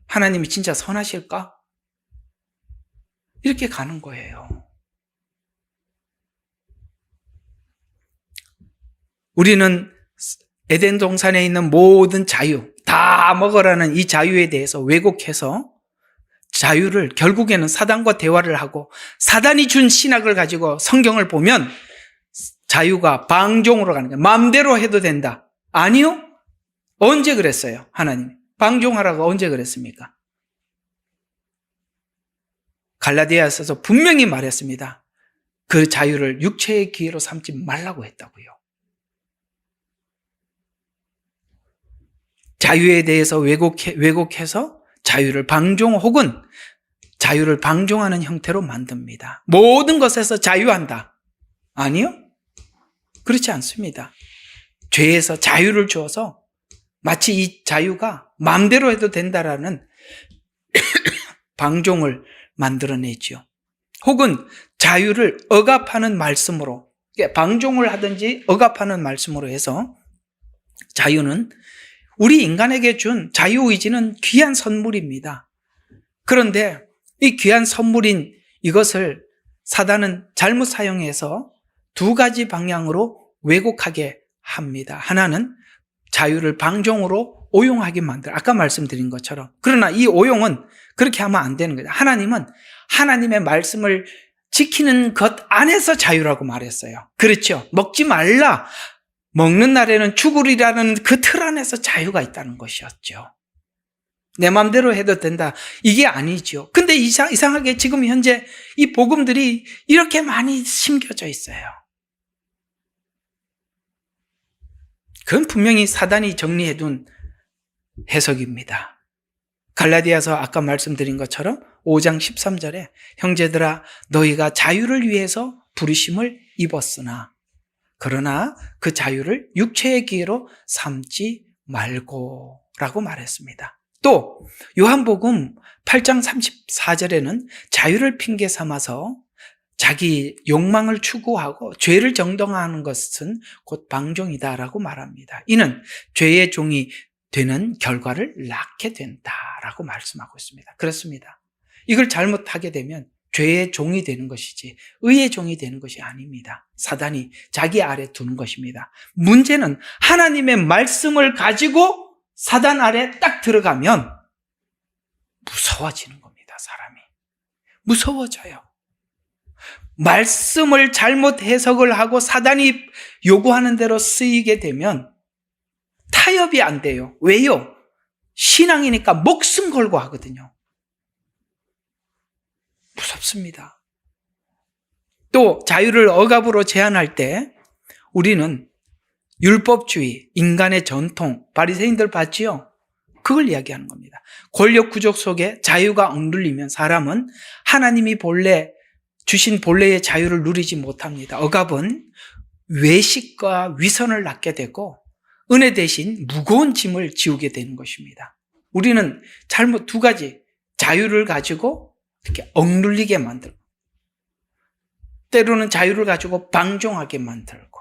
하나님이 진짜 선하실까? 이렇게 가는 거예요. 우리는 에덴 동산에 있는 모든 자유, 다 먹으라는 이 자유에 대해서 왜곡해서 자유를 결국에는 사단과 대화를 하고 사단이 준 신학을 가지고 성경을 보면 자유가 방종으로 가는 거예요. 마음대로 해도 된다. 아니요? 언제 그랬어요? 하나님. 방종하라고 언제 그랬습니까? 갈라디아서에서 분명히 말했습니다. 그 자유를 육체의 기회로 삼지 말라고 했다고요. 자유에 대해서 왜곡해서 자유를 방종 혹은 자유를 방종하는 형태로 만듭니다. 모든 것에서 자유한다. 아니요? 그렇지 않습니다. 죄에서 자유를 주어서 마치 이 자유가 마음대로 해도 된다라는 방종을 만들어내죠. 혹은 자유를 억압하는 말씀으로, 방종을 하든지 억압하는 말씀으로 해서 자유는 우리 인간에게 준 자유의지는 귀한 선물입니다. 그런데 이 귀한 선물인 이것을 사단은 잘못 사용해서 두 가지 방향으로 왜곡하게 합니다. 하나는 자유를 방종으로 오용하게 만들어. 아까 말씀드린 것처럼. 그러나 이 오용은 그렇게 하면 안 되는 거죠. 하나님은 하나님의 말씀을 지키는 것 안에서 자유라고 말했어요. 그렇죠. 먹지 말라. 먹는 날에는 죽으리라는 그 틀 안에서 자유가 있다는 것이었죠. 내 마음대로 해도 된다. 이게 아니죠. 근데 이상하게 지금 현재 이 복음들이 이렇게 많이 심겨져 있어요. 그건 분명히 사단이 정리해둔 해석입니다. 갈라디아서 아까 말씀드린 것처럼 5장 13절에 형제들아 너희가 자유를 위해서 부르심을 입었으나 그러나 그 자유를 육체의 기회로 삼지 말고 라고 말했습니다. 또 요한복음 8장 34절에는 자유를 핑계 삼아서 자기 욕망을 추구하고 죄를 정당화하는 것은 곧 방종이다라고 말합니다. 이는 죄의 종이 되는 결과를 낳게 된다라고 말씀하고 있습니다. 그렇습니다. 이걸 잘못하게 되면 죄의 종이 되는 것이지 의의 종이 되는 것이 아닙니다. 사단이 자기 아래 두는 것입니다. 문제는 하나님의 말씀을 가지고 사단 아래 딱 들어가면 무서워지는 겁니다. 사람이 무서워져요. 말씀을 잘못 해석을 하고 사단이 요구하는 대로 쓰이게 되면 타협이 안 돼요. 왜요? 신앙이니까 목숨 걸고 하거든요. 무섭습니다. 또 자유를 억압으로 제한할 때 우리는 율법주의, 인간의 전통, 바리새인들 봤지요? 그걸 이야기하는 겁니다. 권력 구조 속에 자유가 억눌리면 사람은 하나님이 주신 본래의 자유를 누리지 못합니다. 억압은 외식과 위선을 낳게 되고 은혜 대신 무거운 짐을 지우게 되는 것입니다. 우리는 잘못 두 가지, 자유를 가지고 이렇게 억눌리게 만들고 때로는 자유를 가지고 방종하게 만들고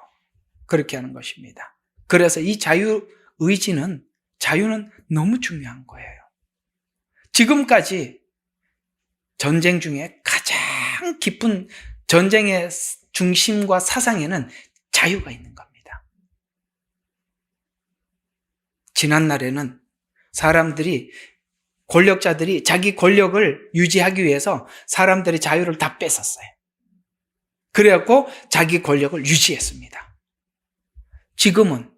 그렇게 하는 것입니다. 그래서 이 자유는 너무 중요한 거예요. 지금까지 전쟁 중에 가장 깊은 전쟁의 중심과 사상에는 자유가 있는 겁니다. 지난날에는 권력자들이 자기 권력을 유지하기 위해서 사람들의 자유를 다 뺏었어요. 그래갖고 자기 권력을 유지했습니다. 지금은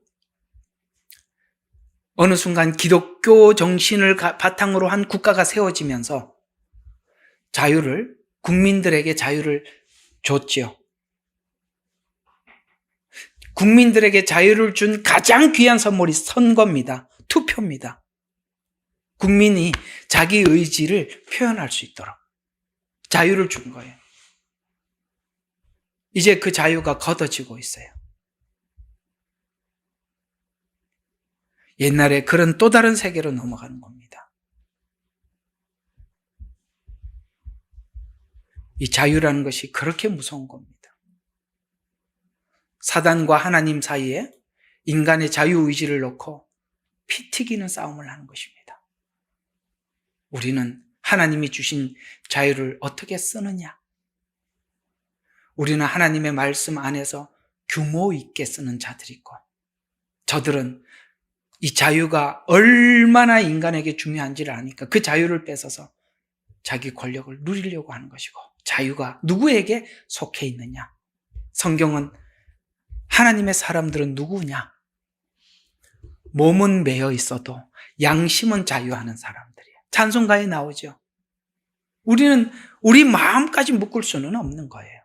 어느 순간 기독교 정신을 바탕으로 한 국가가 세워지면서 국민들에게 자유를 줬지요. 국민들에게 자유를 준 가장 귀한 선물이 선거입니다. 투표입니다. 국민이 자기 의지를 표현할 수 있도록 자유를 준 거예요. 이제 그 자유가 걷어지고 있어요. 옛날에 그런 또 다른 세계로 넘어가는 겁니다. 이 자유라는 것이 그렇게 무서운 겁니다. 사단과 하나님 사이에 인간의 자유의지를 놓고 피 튀기는 싸움을 하는 것입니다. 우리는 하나님이 주신 자유를 어떻게 쓰느냐? 우리는 하나님의 말씀 안에서 규모 있게 쓰는 자들이 있고, 저들은 이 자유가 얼마나 인간에게 중요한지를 아니까 그 자유를 뺏어서 자기 권력을 누리려고 하는 것이고, 자유가 누구에게 속해 있느냐? 성경은 하나님의 사람들은 누구냐? 몸은 매여 있어도 양심은 자유하는 사람들이에요. 찬송가에 나오죠. 우리는 우리 마음까지 묶을 수는 없는 거예요.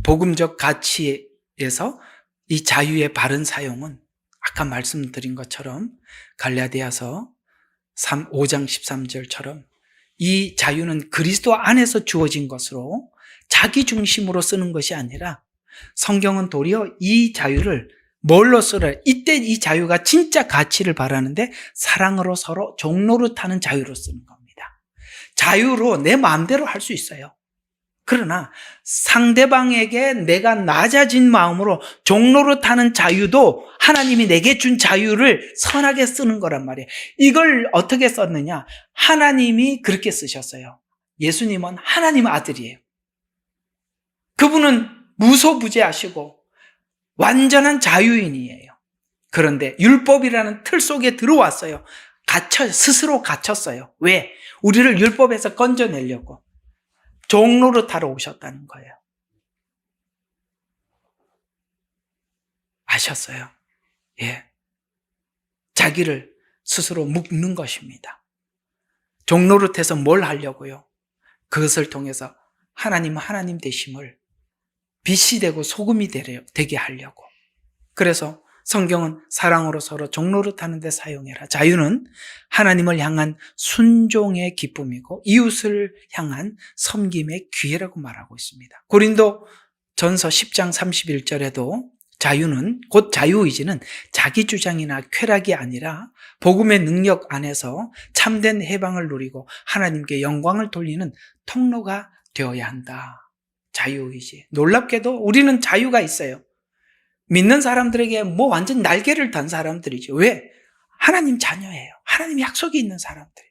복음적 가치에서 이 자유의 바른 사용은 아까 말씀드린 것처럼 갈라디아서 5장 13절처럼 이 자유는 그리스도 안에서 주어진 것으로 자기 중심으로 쓰는 것이 아니라 성경은 도리어 이 자유를 뭘로 쓰라? 이때 이 자유가 진짜 가치를 바라는데 사랑으로 서로 종노릇하는 자유로 쓰는 겁니다. 자유로 내 마음대로 할 수 있어요. 그러나 상대방에게 내가 낮아진 마음으로 종노릇하는 자유도 하나님이 내게 준 자유를 선하게 쓰는 거란 말이에요. 이걸 어떻게 썼느냐? 하나님이 그렇게 쓰셨어요. 예수님은 하나님의 아들이에요. 그분은 무소부재하시고 완전한 자유인이에요. 그런데 율법이라는 틀 속에 들어왔어요. 스스로 갇혔어요. 왜? 우리를 율법에서 건져내려고. 종노릇하러 오셨다는 거예요. 아셨어요? 예. 자기를 스스로 묶는 것입니다. 종노릇해서 뭘 하려고요? 그것을 통해서 하나님 되심을 빛이 되고 소금이 되게 하려고. 그래서 성경은 사랑으로 서로 종노릇하는 데 사용해라. 자유는 하나님을 향한 순종의 기쁨이고 이웃을 향한 섬김의 기회라고 말하고 있습니다. 고린도 전서 10장 31절에도 자유는, 곧 자유의지는 자기 주장이나 쾌락이 아니라 복음의 능력 안에서 참된 해방을 누리고 하나님께 영광을 돌리는 통로가 되어야 한다. 자유의지. 놀랍게도 우리는 자유가 있어요. 믿는 사람들에게 완전 날개를 단 사람들이죠. 왜? 하나님 자녀예요. 하나님 약속이 있는 사람들.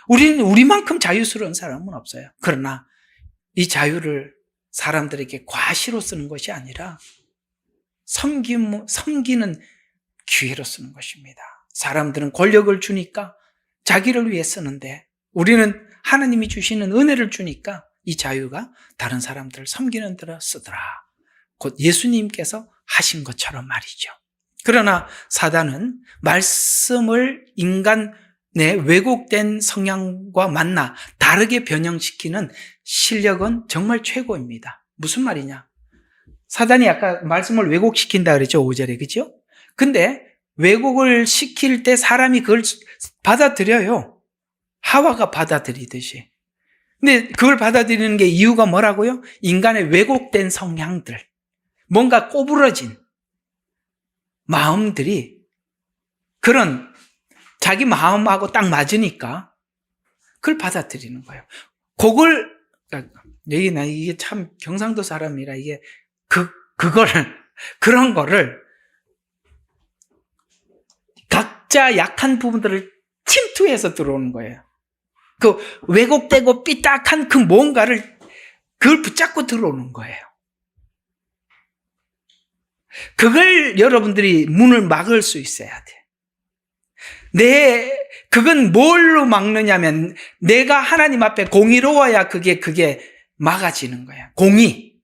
우리는 우리만큼 자유스러운 사람은 없어요. 그러나 이 자유를 사람들에게 과시로 쓰는 것이 아니라 섬기는 기회로 쓰는 것입니다. 사람들은 권력을 주니까 자기를 위해 쓰는데 우리는 하나님이 주시는 은혜를 주니까 이 자유가 다른 사람들을 섬기는 데로 쓰더라. 곧 예수님께서 하신 것처럼 말이죠. 그러나 사단은 말씀을 인간의 왜곡된 성향과 만나 다르게 변형시키는 실력은 정말 최고입니다. 무슨 말이냐? 사단이 아까 말씀을 왜곡시킨다 그랬죠, 5절에. 그죠? 근데 왜곡을 시킬 때 사람이 그걸 받아들여요. 하와가 받아들이듯이. 근데 그걸 받아들이는 게 이유가 뭐라고요? 인간의 왜곡된 성향들, 뭔가 꼬부러진 마음들이 그런 자기 마음하고 딱 맞으니까 그걸 받아들이는 거예요. 그걸, 나 이게 참 경상도 사람이라 이게 그런 거를 각자 약한 부분들을 침투해서 들어오는 거예요. 그 왜곡되고 삐딱한 그 뭔가를 그걸 붙잡고 들어오는 거예요. 그걸 여러분들이 문을 막을 수 있어야 돼. 그건 뭘로 막느냐면 내가 하나님 앞에 공의로워야 그게 막아지는 거야. 공의.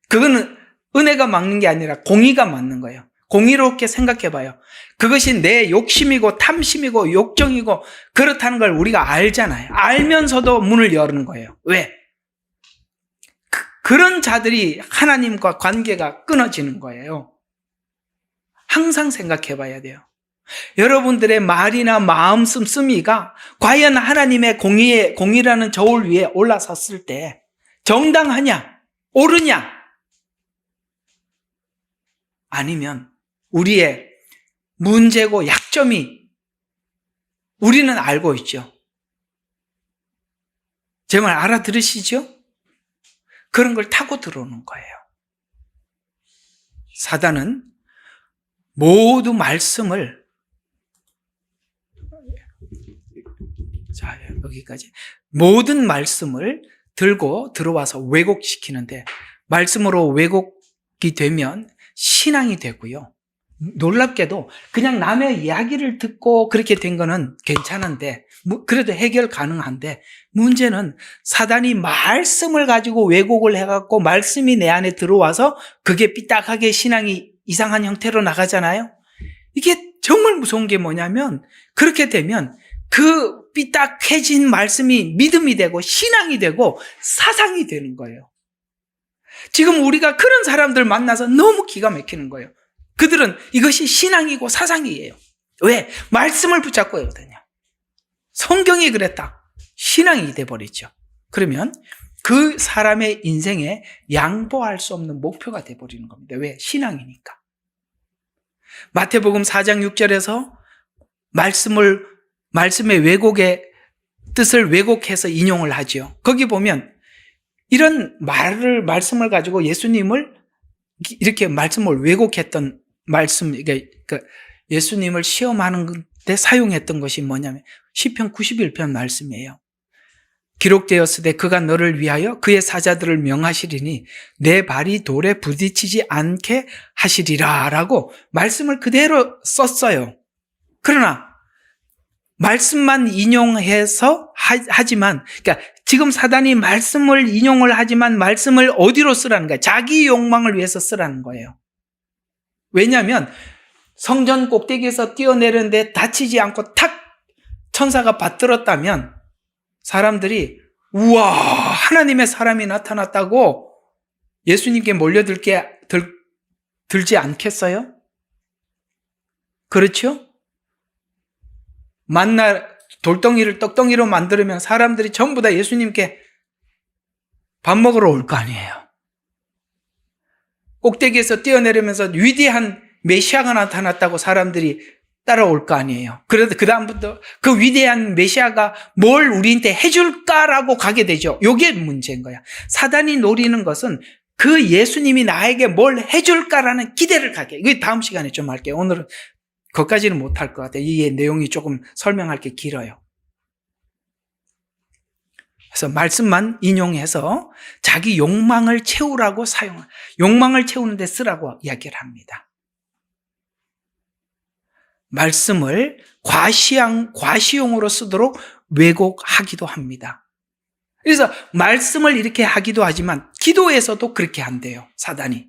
그거는 은혜가 막는 게 아니라 공의가 막는 거예요. 공의롭게 생각해 봐요. 그것이 내 욕심이고 탐심이고 욕정이고 그렇다는 걸 우리가 알잖아요. 알면서도 문을 여는 거예요. 왜? 그런 자들이 하나님과 관계가 끊어지는 거예요. 항상 생각해 봐야 돼요. 여러분들의 말이나 마음 씀씀이가 과연 하나님의 공의라는 저울 위에 올라섰을 때 정당하냐? 옳으냐? 아니면 우리의 문제고 약점이 우리는 알고 있죠. 제 말 알아들으시죠? 그런 걸 타고 들어오는 거예요. 사단은 모두 말씀을 여기까지 모든 말씀을 들고 들어와서 왜곡시키는데 말씀으로 왜곡이 되면 신앙이 되고요. 놀랍게도 그냥 남의 이야기를 듣고 그렇게 된 거는 괜찮은데 그래도 해결 가능한데 문제는 사단이 말씀을 가지고 왜곡을 해갖고 말씀이 내 안에 들어와서 그게 삐딱하게 신앙이 이상한 형태로 나가잖아요. 이게 정말 무서운 게 뭐냐면 그렇게 되면 그 삐딱해진 말씀이 믿음이 되고 신앙이 되고 사상이 되는 거예요. 지금 우리가 그런 사람들 만나서 너무 기가 막히는 거예요. 그들은 이것이 신앙이고 사상이에요. 왜? 말씀을 붙잡고 있거든요. 성경이 그랬다. 신앙이 돼버리죠. 그러면 그 사람의 인생에 양보할 수 없는 목표가 돼버리는 겁니다. 왜? 신앙이니까. 마태복음 4장 6절에서 말씀의 왜곡의 뜻을 왜곡해서 인용을 하죠. 거기 보면 이런 말씀을 가지고 예수님을 이렇게 말씀을 왜곡했던 말씀, 예수님을 시험하는 데 사용했던 것이 뭐냐면 시편 91편 말씀이에요. 기록되었으되 그가 너를 위하여 그의 사자들을 명하시리니 내 발이 돌에 부딪히지 않게 하시리라 라고 말씀을 그대로 썼어요. 그러나 말씀만 인용해서 하지만 그러니까 지금 사단이 말씀을 인용을 하지만 말씀을 어디로 쓰라는 거예요? 자기 욕망을 위해서 쓰라는 거예요. 왜냐하면 성전 꼭대기에서 뛰어내렸는데 다치지 않고 탁 천사가 받들었다면 사람들이 우와 하나님의 사람이 나타났다고 예수님께 들지 않겠어요? 그렇죠? 만나 돌덩이를 떡덩이로 만들면 사람들이 전부 다 예수님께 밥 먹으러 올 거 아니에요. 꼭대기에서 뛰어내리면서 위대한 메시아가 나타났다고 사람들이 따라올 거 아니에요. 그래도 그 다음부터 그 위대한 메시아가 뭘 우리한테 해줄까라고 가게 되죠. 이게 문제인 거야. 사단이 노리는 것은 그 예수님이 나에게 뭘 해줄까라는 기대를 갖게. 이거 다음 시간에 좀 할게요. 오늘은 그것까지는 못할 것 같아요. 이 내용이 조금 설명할 게 길어요. 그래서 말씀만 인용해서 자기 욕망을 채우라고 욕망을 채우는 데 쓰라고 이야기를 합니다. 말씀을 과시용으로 쓰도록 왜곡하기도 합니다. 그래서 말씀을 이렇게 하기도 하지만 기도에서도 그렇게 한대요. 사단이.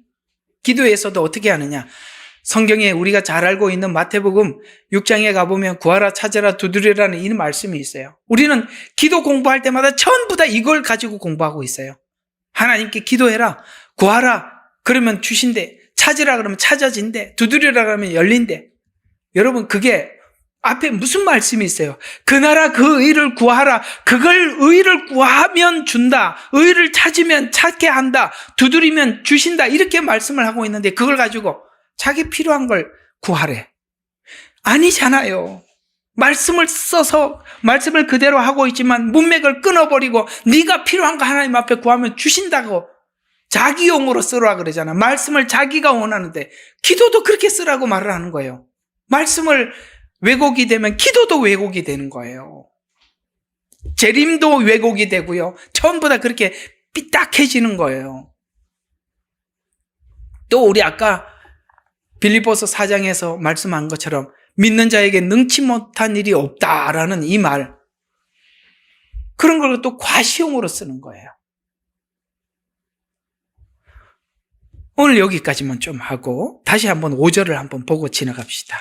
기도에서도 어떻게 하느냐. 성경에 우리가 잘 알고 있는 마태복음 6장에 가보면 구하라 찾으라 두드리라는 이 말씀이 있어요. 우리는 기도 공부할 때마다 전부 다 이걸 가지고 공부하고 있어요. 하나님께 기도해라. 구하라. 그러면 주신대. 찾으라 그러면 찾아진대. 두드리라 그러면 열린대. 여러분 그게 앞에 무슨 말씀이 있어요? 그 나라 그 의를 구하라. 그걸 의를 구하면 준다. 의를 찾으면 찾게 한다. 두드리면 주신다. 이렇게 말씀을 하고 있는데 그걸 가지고 자기 필요한 걸 구하래. 아니잖아요. 말씀을 써서 말씀을 그대로 하고 있지만 문맥을 끊어버리고 네가 필요한 거 하나님 앞에 구하면 주신다고 자기용으로 쓰라 그러잖아. 말씀을 자기가 원하는데 기도도 그렇게 쓰라고 말을 하는 거예요. 말씀을 왜곡이 되면 기도도 왜곡이 되는 거예요. 재림도 왜곡이 되고요. 전부 다 그렇게 삐딱해지는 거예요. 또 우리 아까 빌립보서 4장에서 말씀한 것처럼 믿는 자에게 능치 못한 일이 없다라는 이 말, 그런 걸 또 과시용으로 쓰는 거예요. 오늘 여기까지만 좀 하고 다시 한번 5절을 한번 보고 지나갑시다.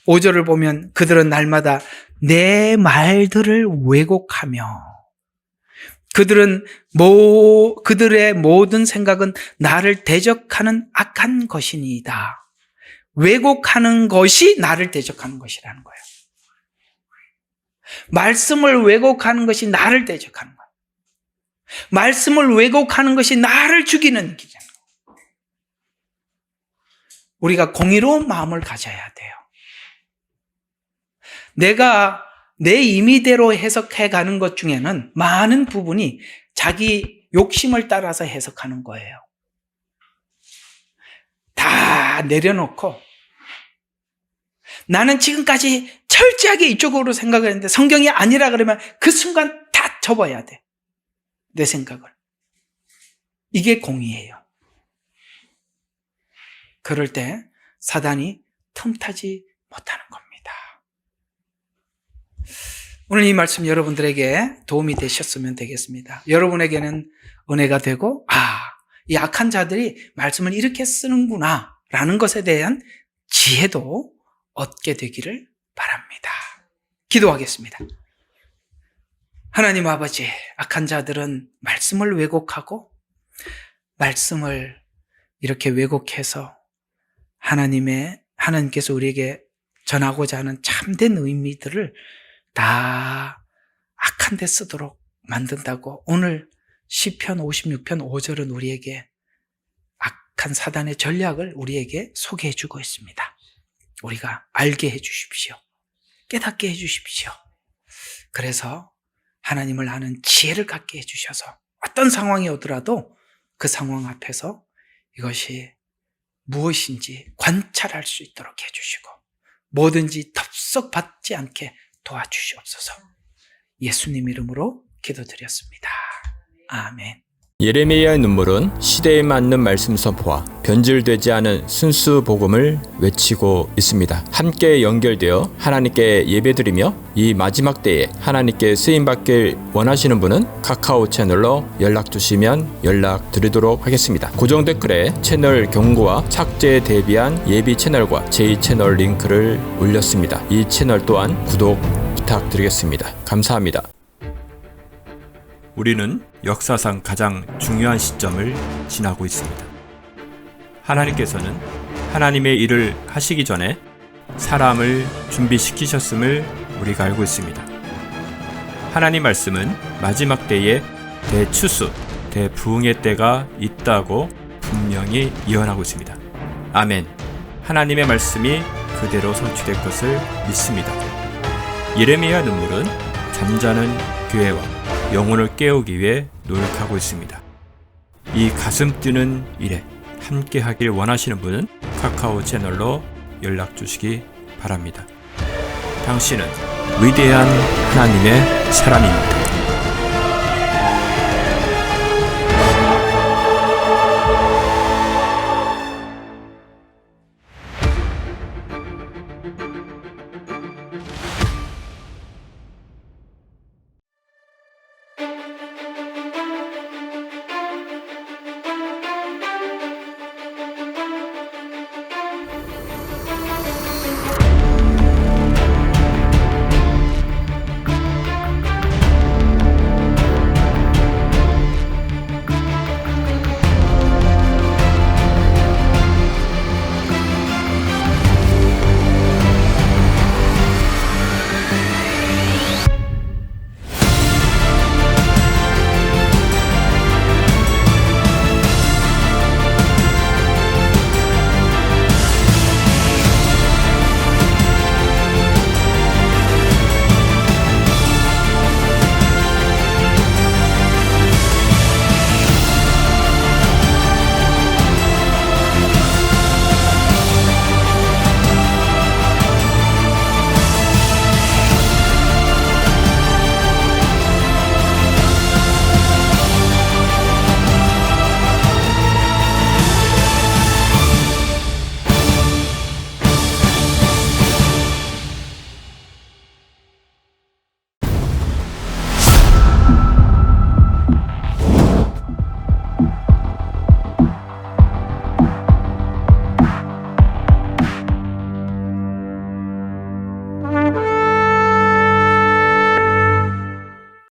5절을 보면 그들은 날마다 내 말들을 왜곡하며 그들의 모든 생각은 나를 대적하는 악한 것이니이다. 왜곡하는 것이 나를 대적하는 것이라는 거예요. 말씀을 왜곡하는 것이 나를 대적하는 거예요. 말씀을 왜곡하는 것이 나를 죽이는 길이잖아요. 우리가 공의로운 마음을 가져야 돼요. 내가 내 임의대로 해석해 가는 것 중에는 많은 부분이 자기 욕심을 따라서 해석하는 거예요. 다 내려놓고 나는 지금까지 철저하게 이쪽으로 생각을 했는데 성경이 아니라 그러면 그 순간 다 접어야 돼. 내 생각을. 이게 공의예요. 그럴 때 사단이 틈타지 못하는 겁니다. 오늘 이 말씀 여러분들에게 도움이 되셨으면 되겠습니다. 여러분에게는 은혜가 되고 이 악한 자들이 말씀을 이렇게 쓰는구나 라는 것에 대한 지혜도 얻게 되기를 바랍니다. 기도하겠습니다. 하나님 아버지, 악한 자들은 말씀을 왜곡하고 말씀을 이렇게 왜곡해서 하나님께서 우리에게 전하고자 하는 참된 의미들을 다 악한 데 쓰도록 만든다고 오늘 시편 56편 5절은 우리에게 악한 사단의 전략을 우리에게 소개해 주고 있습니다. 우리가 알게 해 주십시오. 깨닫게 해 주십시오. 그래서 하나님을 아는 지혜를 갖게 해 주셔서 어떤 상황이 오더라도 그 상황 앞에서 이것이 무엇인지 관찰할 수 있도록 해 주시고 뭐든지 덥석 받지 않게 도와주시옵소서. 예수님 이름으로 기도드렸습니다. 아멘.
예레미야의 눈물은 시대에 맞는 말씀 선포와 변질되지 않은 순수 복음을 외치고 있습니다. 함께 연결되어 하나님께 예배드리며 이 마지막 때에 하나님께 쓰임받길 원하시는 분은 카카오 채널로 연락주시면 연락드리도록 하겠습니다. 고정 댓글에 채널 경고와 착제에 대비한 예비 채널과 제2채널 링크를 올렸습니다. 이 채널 또한 구독 부탁드리겠습니다. 감사합니다. 우리는 역사상 가장 중요한 시점을 지나고 있습니다. 하나님께서는 하나님의 일을 하시기 전에 사람을 준비시키셨음을 우리가 알고 있습니다. 하나님 말씀은 마지막 때에 대추수, 대부흥의 때가 있다고 분명히 예언하고 있습니다. 아멘. 하나님의 말씀이 그대로 성취될 것을 믿습니다. 예레미야 눈물은 잠자는 교회와 영혼을 깨우기 위해 노력하고 있습니다. 이 가슴 뛰는 일에 함께 하길 원하시는 분은 카카오 채널로 연락 주시기 바랍니다. 당신은 위대한 하나님의 사람입니다.